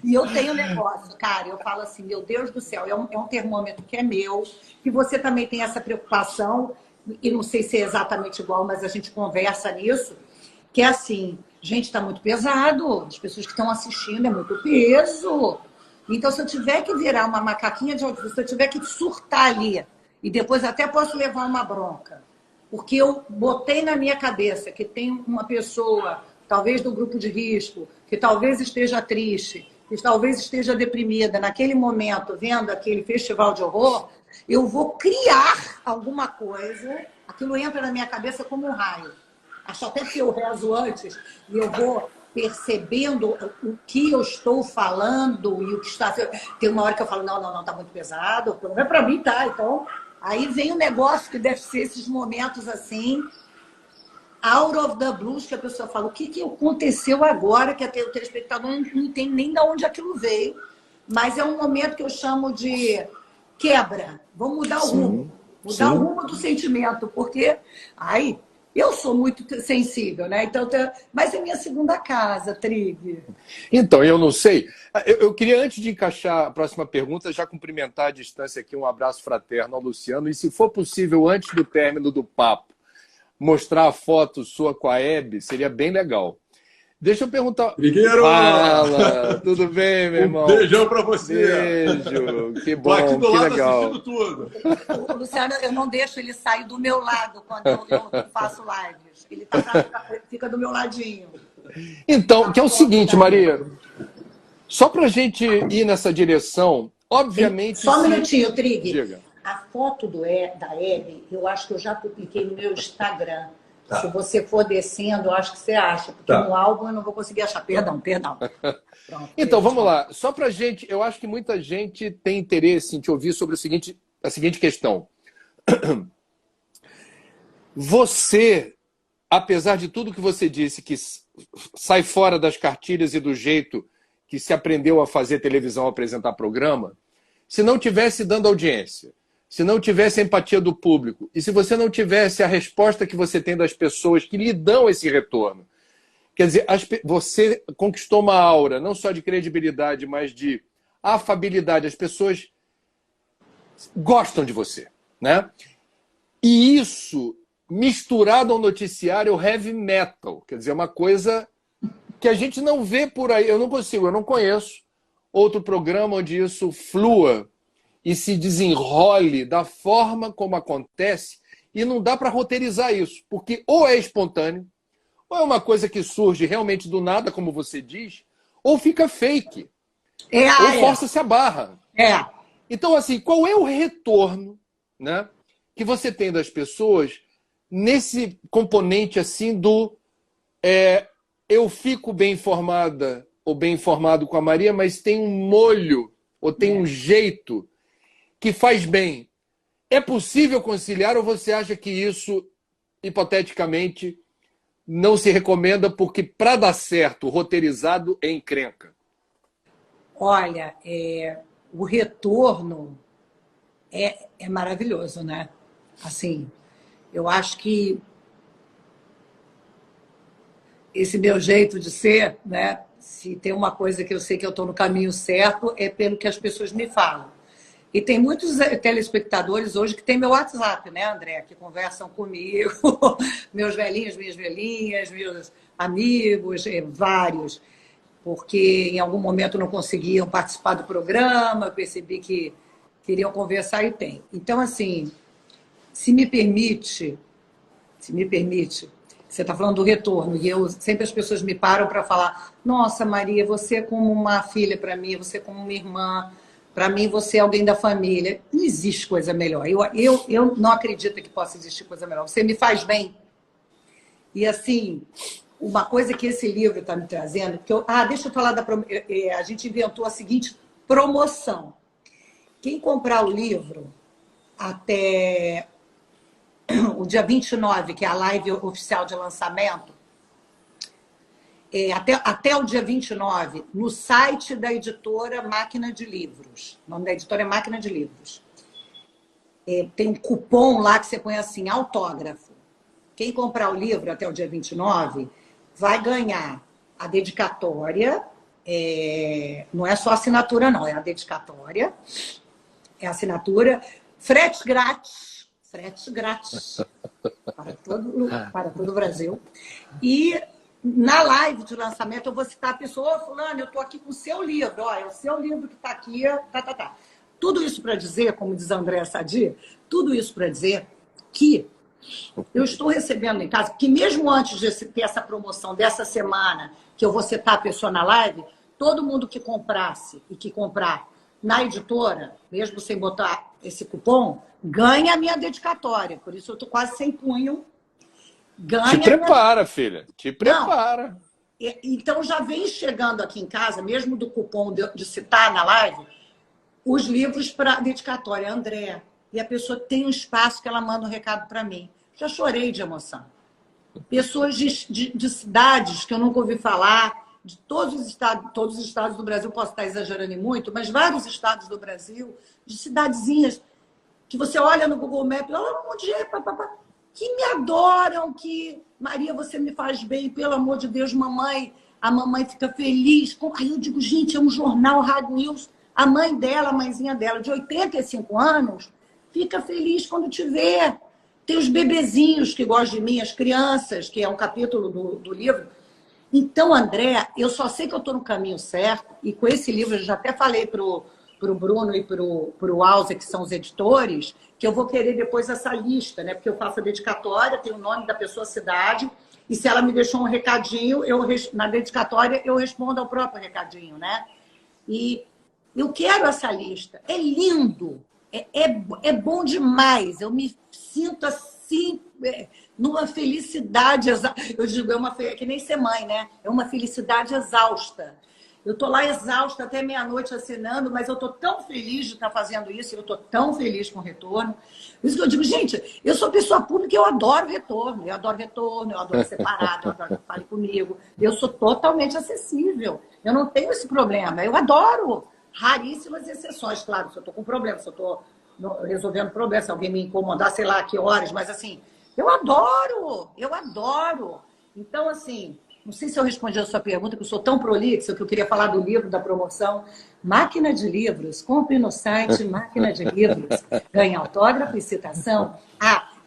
E eu tenho um negócio, cara, eu falo assim, meu Deus do céu, é um termômetro que é meu, que você também tem essa preocupação, e não sei se é exatamente igual, mas a gente conversa nisso, que é assim, gente, está muito pesado, as pessoas que estão assistindo é muito peso. Então, se eu tiver que virar uma macaquinha de autismo, se eu tiver que surtar ali, e depois até posso levar uma bronca, porque eu botei na minha cabeça que tem uma pessoa, talvez do grupo de risco, que talvez esteja triste, que talvez esteja deprimida, naquele momento, vendo aquele festival de horror, eu vou criar alguma coisa, aquilo entra na minha cabeça como um raio. Acho até que eu rezo antes e eu vou percebendo o que eu estou falando e o que está... Tem uma hora que eu falo, não, tá muito pesado, não é para mim, tá? Então, aí vem um negócio que deve ser esses momentos assim, out of the blues, que a pessoa fala, o que aconteceu agora, que até o telespectador não entende nem de onde aquilo veio, mas é um momento que eu chamo de quebra. Vamos mudar o rumo. Mudar o rumo do sentimento, porque aí eu sou muito sensível, né? Então, mas é minha segunda casa, Trig. Então, eu não sei. Eu queria, antes de encaixar a próxima pergunta, já cumprimentar à distância aqui, um abraço fraterno ao Luciano. E, se for possível, antes do término do papo, mostrar a foto sua com a Hebe, seria bem legal. Deixa eu perguntar. Trigueiro! Fala! Tudo bem, meu irmão? Beijão pra você! Beijo! Que bom, Tô aqui do que lado legal. assistindo tudo. O Luciano, eu não deixo ele sair do meu lado quando eu faço lives. Ele fica do meu ladinho. Então, que é o seguinte, Maria. Só pra gente ir nessa direção, obviamente... Só um minutinho, Trig. Diga. A foto da Hebe, eu acho que eu já publiquei no meu Instagram. Tá. Se você for descendo, eu acho que você acha. Porque no álbum eu não vou conseguir achar. Perdão. Pronto, Então, vamos lá. Só pra gente... Eu acho que muita gente tem interesse em te ouvir sobre a seguinte questão. Você, apesar de tudo que você disse, que sai fora das cartilhas e do jeito que se aprendeu a fazer televisão, a apresentar programa, se não tivesse dando audiência, se não tivesse a empatia do público, e se você não tivesse a resposta que você tem das pessoas que lhe dão esse retorno, quer dizer, você conquistou uma aura, não só de credibilidade, mas de afabilidade. As pessoas gostam de você, né? E isso, misturado ao noticiário heavy metal, quer dizer, uma coisa que a gente não vê por aí. Eu não conheço outro programa onde isso flua e se desenrole da forma como acontece, e não dá para roteirizar isso, porque ou é espontâneo, ou é uma coisa que surge realmente do nada, como você diz, ou fica fake, ou força-se a barra. Então, assim, qual é o retorno, né, que você tem das pessoas nesse componente assim do eu fico bem informada ou bem informado com a Maria, mas tem um molho ou tem um jeito que faz bem. É possível conciliar ou você acha que isso, hipoteticamente, não se recomenda porque, para dar certo, roteirizado é encrenca? Olha, o retorno é maravilhoso, né? Assim, eu acho que esse meu jeito de ser, né? Se tem uma coisa que eu sei que eu estou no caminho certo, é pelo que as pessoas me falam. E tem muitos telespectadores hoje que têm meu WhatsApp, né, André? Que conversam comigo, meus velhinhos, minhas velhinhas, meus amigos, vários. Porque em algum momento não conseguiam participar do programa, percebi que queriam conversar e tem. Então, assim, se me permite, você está falando do retorno, e sempre as pessoas me param para falar, nossa, Maria, você é como uma filha para mim, você é como uma irmã, para mim você é alguém da família. Não existe coisa melhor. Eu não acredito que possa existir coisa melhor. Você me faz bem. E assim, uma coisa que esse livro está me trazendo, deixa eu falar a gente inventou a seguinte promoção. Quem comprar o livro até o dia 29, que é a live oficial de lançamento, até o dia 29, no site da editora Máquina de Livros. O nome da editora é Máquina de Livros. Tem um cupom lá que você põe assim, autógrafo. Quem comprar o livro até o dia 29 vai ganhar a dedicatória. Não é só assinatura, não. É a dedicatória. É a assinatura. Frete grátis. Frete grátis. Para todo o Brasil. E na live de lançamento eu vou citar a pessoa, ô, fulano, eu estou aqui com o seu livro. Ó, é o seu livro que está aqui. Tá. Tudo isso para dizer, como diz a Andréa Sadi, tudo isso para dizer que eu estou recebendo em casa, que mesmo antes de ter essa promoção dessa semana, que eu vou citar a pessoa na live, todo mundo que comprasse e que comprar na editora, mesmo sem botar esse cupom, ganha a minha dedicatória. Por isso eu estou quase sem punho. Ganha. Te prepara, filha. Te prepara. Não. Então já vem chegando aqui em casa, mesmo do cupom de citar na live, os livros para dedicatória. André, e a pessoa tem um espaço que ela manda um recado para mim. Já chorei de emoção. Pessoas de cidades que eu nunca ouvi falar, de todos os estados do Brasil, posso estar exagerando muito, mas vários estados do Brasil, de cidadezinhas, que você olha no Google Maps, onde é, papapá, que me adoram, que, Maria, você me faz bem, pelo amor de Deus, mamãe, a mamãe fica feliz. Aí eu digo, gente, é um jornal, Rádio News, a mãe dela, a mãezinha dela, de 85 anos, fica feliz quando te vê. Tem os bebezinhos que gostam de mim, as crianças, que é um capítulo do livro. Então, André, eu só sei que eu estou no caminho certo, e com esse livro, eu já até falei para o Bruno e para o Alza, que são os editores, que eu vou querer depois essa lista, né? Porque eu faço a dedicatória, tem o nome da pessoa, cidade, e se ela me deixou um recadinho, na dedicatória eu respondo ao próprio recadinho, né? E eu quero essa lista. É lindo, é bom demais. Eu me sinto assim, numa felicidade. Eu digo, que nem ser mãe, né? É uma felicidade exausta. Eu estou lá exausta até meia-noite assinando, mas eu estou tão feliz de estar fazendo isso, eu estou tão feliz com o retorno. Por isso que eu digo, gente, eu sou pessoa pública e eu adoro retorno, eu adoro separado, eu adoro que fale comigo. Eu sou totalmente acessível. Eu não tenho esse problema. Eu adoro. Raríssimas exceções, claro, se eu estou com problema, se eu estou resolvendo problema, se alguém me incomodar, sei lá, que horas, mas assim, eu adoro. Então, assim, não sei se eu respondi a sua pergunta, que eu sou tão prolixa, que eu queria falar do livro, da promoção. Máquina de Livros, compre no site Máquina de Livros, ganha autógrafo e citação.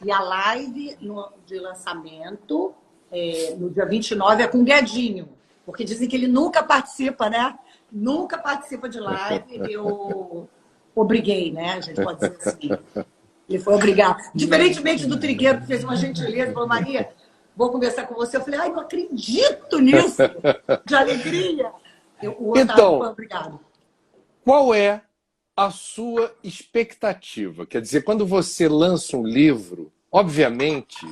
E a live de lançamento, no dia 29, é com o Guedinho, porque dizem que ele nunca participa, né? Nunca participa de live, eu obriguei, né? A gente pode dizer assim. Ele foi obrigado. Diferentemente do Trigueiro, que fez uma gentileza, falou, Maria, vou conversar com você. Eu falei, não acredito nisso, de alegria. O Otávio foi obrigado. Qual é a sua expectativa? Quer dizer, quando você lança um livro, obviamente,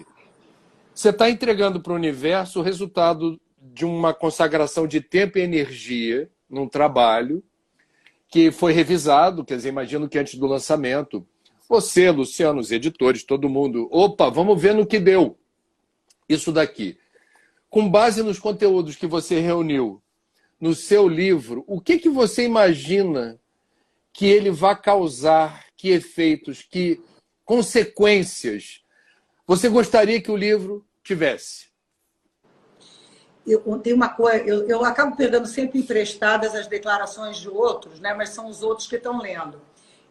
você está entregando para o universo o resultado de uma consagração de tempo e energia num trabalho que foi revisado, quer dizer, imagino que antes do lançamento, você, Luciano, os editores, todo mundo, opa, vamos ver no que deu isso daqui. Com base nos conteúdos que você reuniu no seu livro, o que você imagina que ele vai causar, que efeitos, que consequências você gostaria que o livro tivesse? Tem uma coisa, eu acabo pegando sempre emprestadas as declarações de outros, né? Mas são os outros que estão lendo.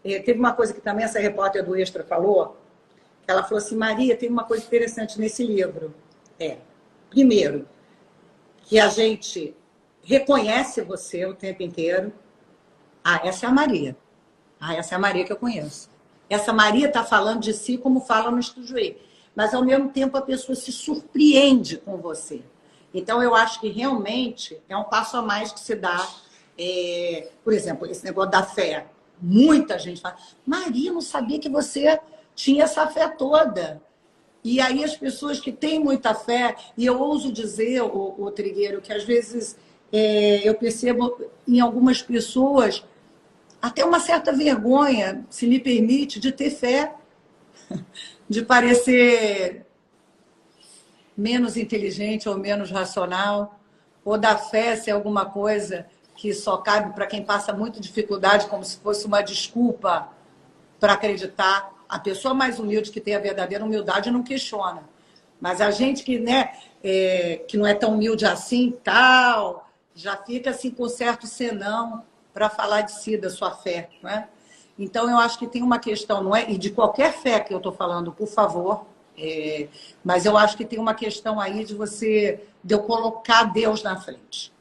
Teve uma coisa que também essa repórter do Extra falou, que ela falou assim, Maria, tem uma coisa interessante nesse livro. Primeiro, que a gente reconhece você o tempo inteiro. Essa é a Maria. Essa é a Maria que eu conheço. Essa Maria está falando de si como fala no Estúdio E. Mas, ao mesmo tempo, a pessoa se surpreende com você. Então, eu acho que realmente é um passo a mais que se dá. Por exemplo, esse negócio da fé. Muita gente fala, Maria, não sabia que você tinha essa fé toda. E aí as pessoas que têm muita fé, e eu ouso dizer, o Trigueiro, que às vezes eu percebo em algumas pessoas até uma certa vergonha, se me permite, de ter fé, de parecer menos inteligente ou menos racional, ou da fé ser alguma coisa que só cabe para quem passa muita dificuldade, como se fosse uma desculpa para acreditar. A pessoa mais humilde, que tem a verdadeira humildade, não questiona. Mas a gente que, né, que não é tão humilde assim, tal, já fica assim com certo senão para falar de si, da sua fé. Né? Então, eu acho que tem uma questão, não é? E de qualquer fé que eu estou falando, por favor, mas eu acho que tem uma questão aí de eu colocar Deus na frente.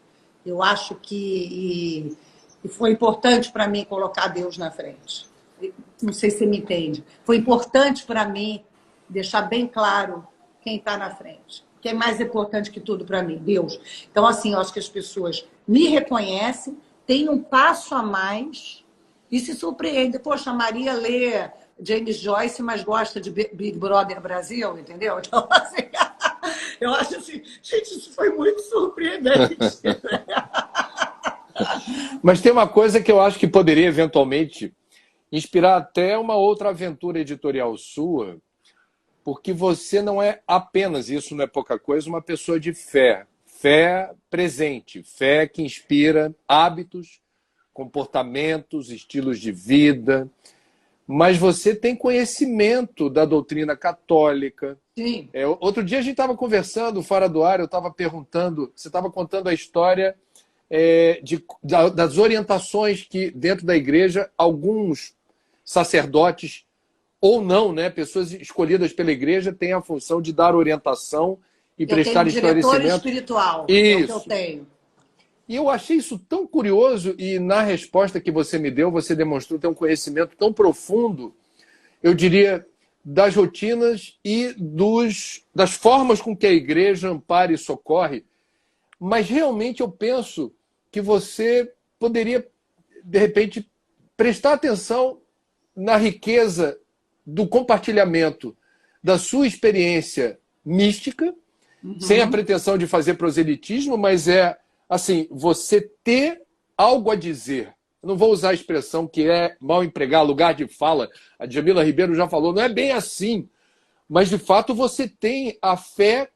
Eu acho que e foi importante para mim colocar Deus na frente. Não sei se você me entende. Foi importante para mim deixar bem claro quem está na frente. Quem é mais importante que tudo para mim? Deus. Então, assim, eu acho que as pessoas me reconhecem, têm um passo a mais e se surpreendem. Poxa, a Maria lê James Joyce, mas gosta de Big Brother Brasil, entendeu? Então, assim, eu acho assim, gente, isso foi muito surpreendente. Mas tem uma coisa que eu acho que poderia eventualmente inspirar até uma outra aventura editorial sua, porque você não é apenas, isso não é pouca coisa, uma pessoa de fé. Fé presente, fé que inspira hábitos, comportamentos, estilos de vida, mas você tem conhecimento da doutrina católica. Sim. Outro dia a gente estava conversando fora do ar, eu estava perguntando, você estava contando a história das orientações que dentro da igreja alguns sacerdotes ou não, né, pessoas escolhidas pela igreja têm a função de dar orientação e prestar esclarecimento. Diretor espiritual, isso. É o que eu tenho. E eu achei isso tão curioso e na resposta que você me deu, você demonstrou ter um conhecimento tão profundo, eu diria, das rotinas e das formas com que a igreja ampara e socorre. Mas realmente eu penso que você poderia, de repente, prestar atenção na riqueza do compartilhamento da sua experiência mística, sem a pretensão de fazer proselitismo, mas assim, você ter algo a dizer. Eu não vou usar a expressão que é mal empregar, lugar de fala. A Djamila Ribeiro já falou, não é bem assim. Mas, de fato, você tem a fé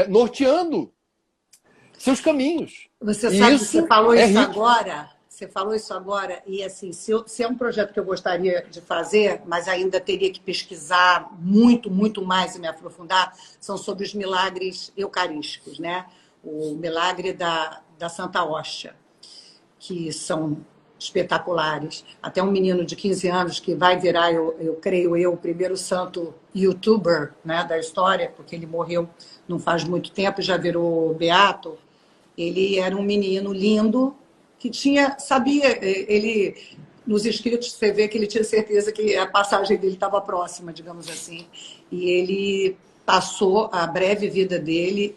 norteando seus caminhos. Você sabe, você falou isso rico. agora. Você falou isso agora, e assim, se é um projeto que eu gostaria de fazer, mas ainda teria que pesquisar muito, muito mais e me aprofundar, são sobre os milagres eucarísticos, né? O milagre da Santa Hóstia, que são espetaculares. Até um menino de 15 anos que vai virar, eu creio o primeiro santo youtuber, né, da história, porque ele morreu não faz muito tempo, já virou beato. Ele era um menino lindo, que nos escritos você vê que ele tinha certeza que a passagem dele estava próxima, digamos assim. E ele passou a breve vida dele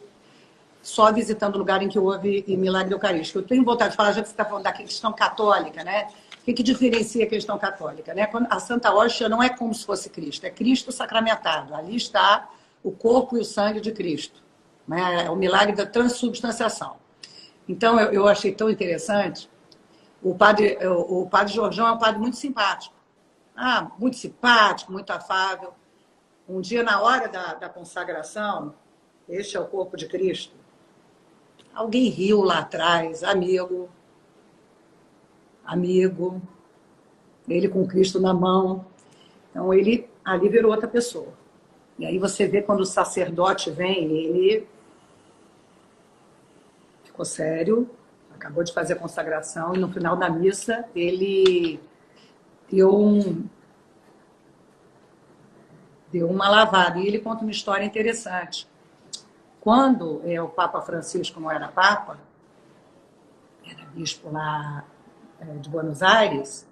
só visitando o lugar em que houve milagre eucarístico. Eu tenho vontade de falar, já que você está falando da questão católica, né? O que diferencia a questão católica? Né? A Santa Hóstia não é como se fosse Cristo, é Cristo sacramentado. Ali está o corpo e o sangue de Cristo. Né? É o milagre da transubstanciação. Então, eu achei tão interessante. O padre Jorjão é um padre muito simpático. Muito simpático, muito afável. Um dia, na hora da consagração, este é o corpo de Cristo. Alguém riu lá atrás, amigo, ele com Cristo na mão. Então, ele ali virou outra pessoa. E aí você vê quando o sacerdote vem, ele ficou sério, acabou de fazer a consagração, e no final da missa ele deu uma lavada. E ele conta uma história interessante. Quando o Papa Francisco não era Papa, era bispo lá de Buenos Aires,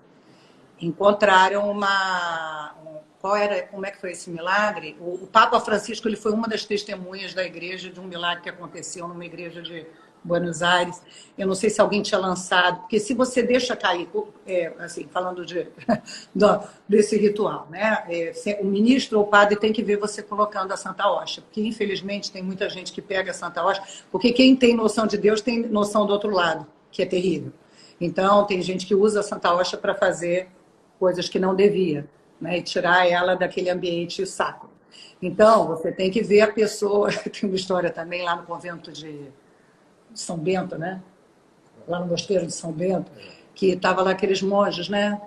encontraram como é que foi esse milagre? O Papa Francisco ele foi uma das testemunhas da igreja de um milagre que aconteceu numa igreja de Buenos Aires. Eu não sei se alguém tinha lançado, porque se você deixa cair, assim, falando desse ritual, né? O ministro ou o padre tem que ver você colocando a Santa Hóstia, porque infelizmente tem muita gente que pega a Santa Hóstia, porque quem tem noção de Deus tem noção do outro lado, que é terrível. Então, tem gente que usa a Santa Hóstia para fazer coisas que não devia, né? E tirar ela daquele ambiente sacro. Então, você tem que ver a pessoa... Tem uma história também lá no convento de São Bento, né? Lá no mosteiro de São Bento, que estava lá aqueles monges, né?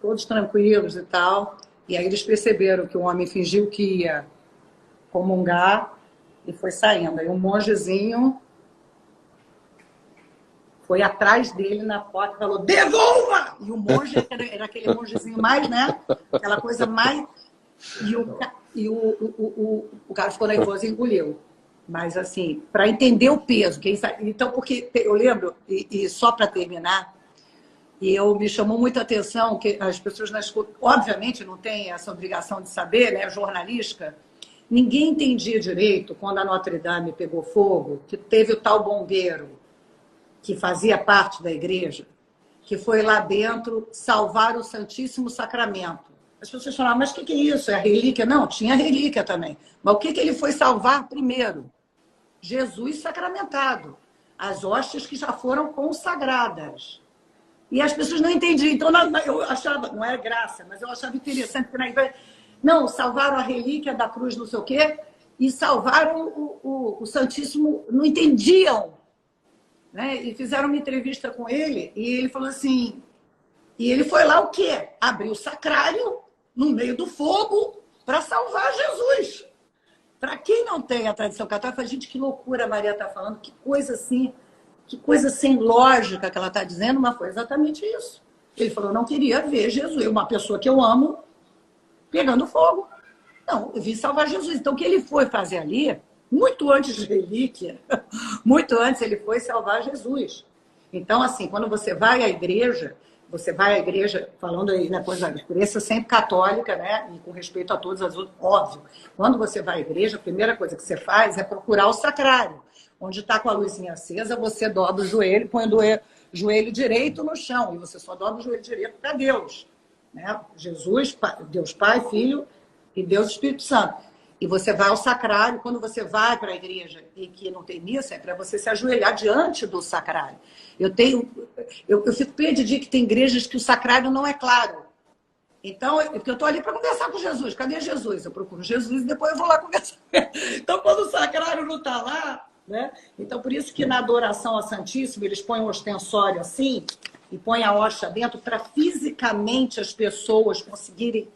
Todos tranquilos e tal. E aí eles perceberam que o homem fingiu que ia comungar e foi saindo. Aí um mongezinho foi atrás dele na porta e falou, devolva! E o monge era aquele mongezinho mais, né? Aquela coisa mais... E o cara ficou nervoso e engoliu. Mas, assim, para entender o peso. Então, porque eu lembro, e só para terminar, me chamou muita atenção que as pessoas na escola, obviamente, não têm essa obrigação de saber, né? Jornalística. Ninguém entendia direito quando a Notre Dame pegou fogo, que teve o tal bombeiro que fazia parte da igreja, que foi lá dentro salvar o Santíssimo Sacramento. As pessoas falavam, mas o que é isso? É a relíquia? Não, tinha relíquia também. Mas o que ele foi salvar primeiro? Jesus sacramentado. As hóstias que já foram consagradas. E as pessoas não entendiam. Então, eu achava, não era graça, mas eu achava interessante. Não, salvaram a relíquia da cruz, não sei o quê, e salvaram o Santíssimo, não entendiam. Né? E fizeram uma entrevista com ele, e ele falou assim... E ele foi lá o quê? Abriu o sacrário no meio do fogo para salvar Jesus. Para quem não tem a tradição católica, fala, gente, que loucura a Maria está falando, que coisa assim, que coisa sem lógica que ela está dizendo, mas foi exatamente isso. Ele falou, não queria ver Jesus, uma pessoa que eu amo, pegando fogo. Não, eu vim salvar Jesus. Então, o que ele foi fazer ali, muito antes de relíquia, muito antes ele foi salvar Jesus. Então, assim, quando você vai à igreja, falando aí na coisa da experiência sempre católica, né? E com respeito a todas as outras, óbvio. Quando você vai à igreja, a primeira coisa que você faz é procurar o sacrário. Onde está com a luzinha acesa, você dobra o joelho, põe o joelho direito no chão. E você só dobra o joelho direito para Deus. Né? Jesus, Deus Pai, Filho e Deus Espírito Santo. E você vai ao sacrário. Quando você vai para a igreja e que não tem missa, é para você se ajoelhar diante do sacrário. Eu fico perdidinha que tem igrejas que o sacrário não é claro. Então, porque eu estou ali para conversar com Jesus. Cadê Jesus? Eu procuro Jesus e depois eu vou lá conversar. Então, quando o sacrário não está lá, né? Então, por isso que na adoração ao Santíssimo, eles põem um ostensório assim e põem a hóstia dentro para fisicamente as pessoas conseguirem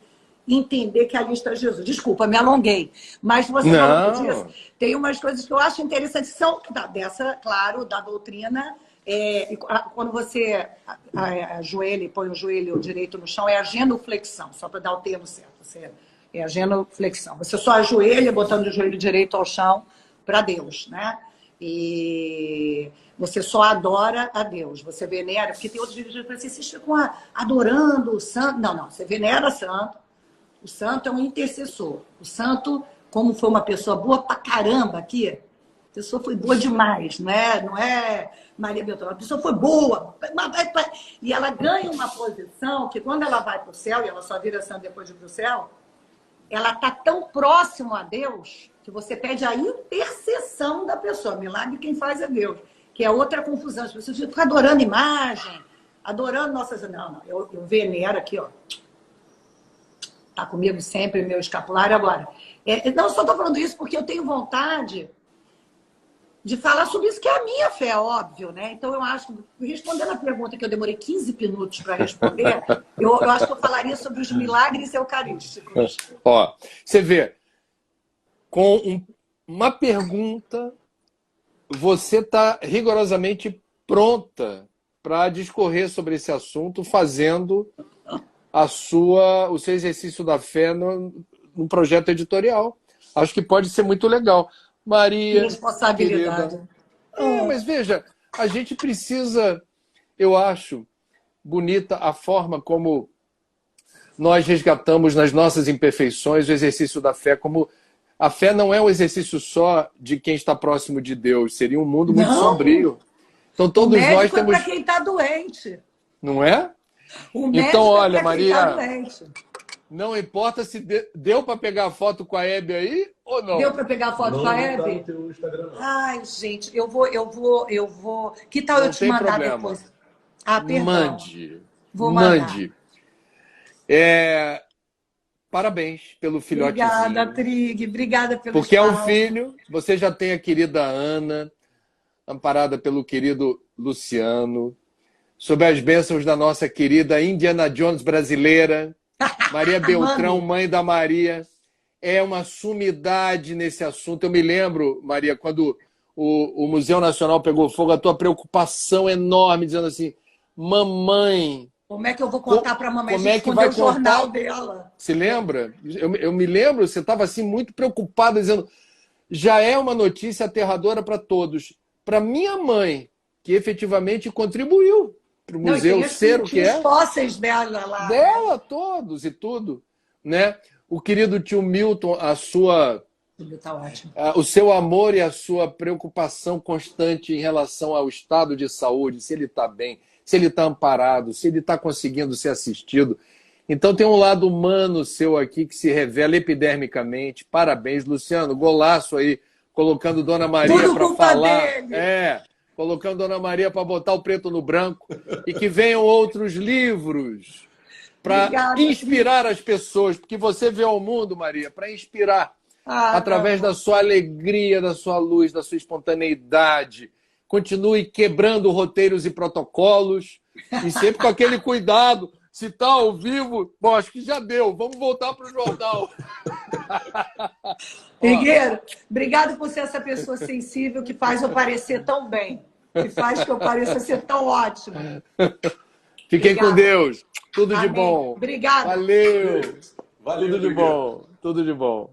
entender que ali está Jesus. Desculpa, me alonguei. Mas você falou disso, tem umas coisas que eu acho interessantes, são dessa, claro, da doutrina. Quando você ajoelha e põe o joelho direito no chão, é a genuflexão, só para dar o termo certo. É a genuflexão. Você só ajoelha botando o joelho direito ao chão para Deus, né? E você só adora a Deus. Você venera, porque tem outros vídeos que vocês ficam adorando o santo. Não, você venera santo. O santo é um intercessor. O santo, como foi uma pessoa boa pra caramba aqui, a pessoa foi boa demais, não é Maria Beltrão, a pessoa foi boa, e ela ganha uma posição que quando ela vai para o céu, e ela só vira santa depois de ir para o céu, ela está tão próximo a Deus que você pede a intercessão da pessoa. Milagre quem faz é Deus, que é outra confusão. As pessoas ficam adorando imagem, adorando nossas... Não, eu venero aqui, ó. Está comigo sempre, meu escapulário agora. Não, só estou falando isso porque eu tenho vontade de falar sobre isso, que é a minha fé, óbvio, né? Então, eu acho, respondendo a pergunta que eu demorei 15 minutos para responder, eu acho que eu falaria sobre os milagres eucarísticos. Ó, você vê, com uma pergunta, você está rigorosamente pronta para discorrer sobre esse assunto, fazendo o seu exercício da fé num projeto editorial. Acho que pode ser muito legal. Maria, responsabilidade. Mas veja, a gente precisa, eu acho, bonita a forma como nós resgatamos nas nossas imperfeições o exercício da fé, como a fé não é um exercício só de quem está próximo de Deus, seria um mundo muito sombrio. Então todos nós temos... para quem está doente. Não é? Então, olha, Maria, não importa se deu para pegar a foto com a Hebe aí ou não. Deu para pegar a foto com a Hebe? Ai, gente, eu vou. Que tal eu te mandar depois? Ah, perdão. Mande. Vou mandar. Mande. Parabéns pelo filhotezinho. Obrigada, Trig. Obrigada pelo Porque é um espaço. filho. Você já tem a querida Ana, amparada pelo querido Luciano, sob as bênçãos da nossa querida Indiana Jones brasileira, Maria Beltrão, mãe da Maria. É uma sumidade nesse assunto. Eu me lembro, Maria, quando o Museu Nacional pegou fogo, a tua preocupação enorme, dizendo assim, mamãe... Como é que eu vou contar para a mamãe? Como A gente é que vai o jornal contar? dela. Se lembra? Eu me lembro, você estava assim muito preocupada, dizendo, já é uma notícia aterradora para todos. Para minha mãe, que efetivamente contribuiu para o museu ser o que é. Os fósseis dela lá. Dela, todos e tudo. Né? O querido tio Milton, Tá ótimo. o seu amor e a sua preocupação constante em relação ao estado de saúde, se ele está bem, se ele está amparado, se ele está conseguindo ser assistido. Então tem um lado humano seu aqui que se revela epidermicamente. Parabéns, Luciano. Golaço aí, colocando Dona Maria para falar. Dele. Colocando Dona Maria para botar o preto no branco. E que venham outros livros para inspirar as pessoas. Porque você veio ao mundo, Maria, para inspirar. Através da sua alegria, da sua luz, da sua espontaneidade. Continue quebrando roteiros e protocolos. E sempre com aquele cuidado. Se está ao vivo, bom, acho que já deu. Vamos voltar para o jornal. Figueiro, obrigado por ser essa pessoa sensível que faz eu parecer tão bem. Que faz que eu pareça ser tão ótima. Fiquem com Deus. Tudo de bom. Obrigada. Valeu. Tudo de bom. Tudo de bom.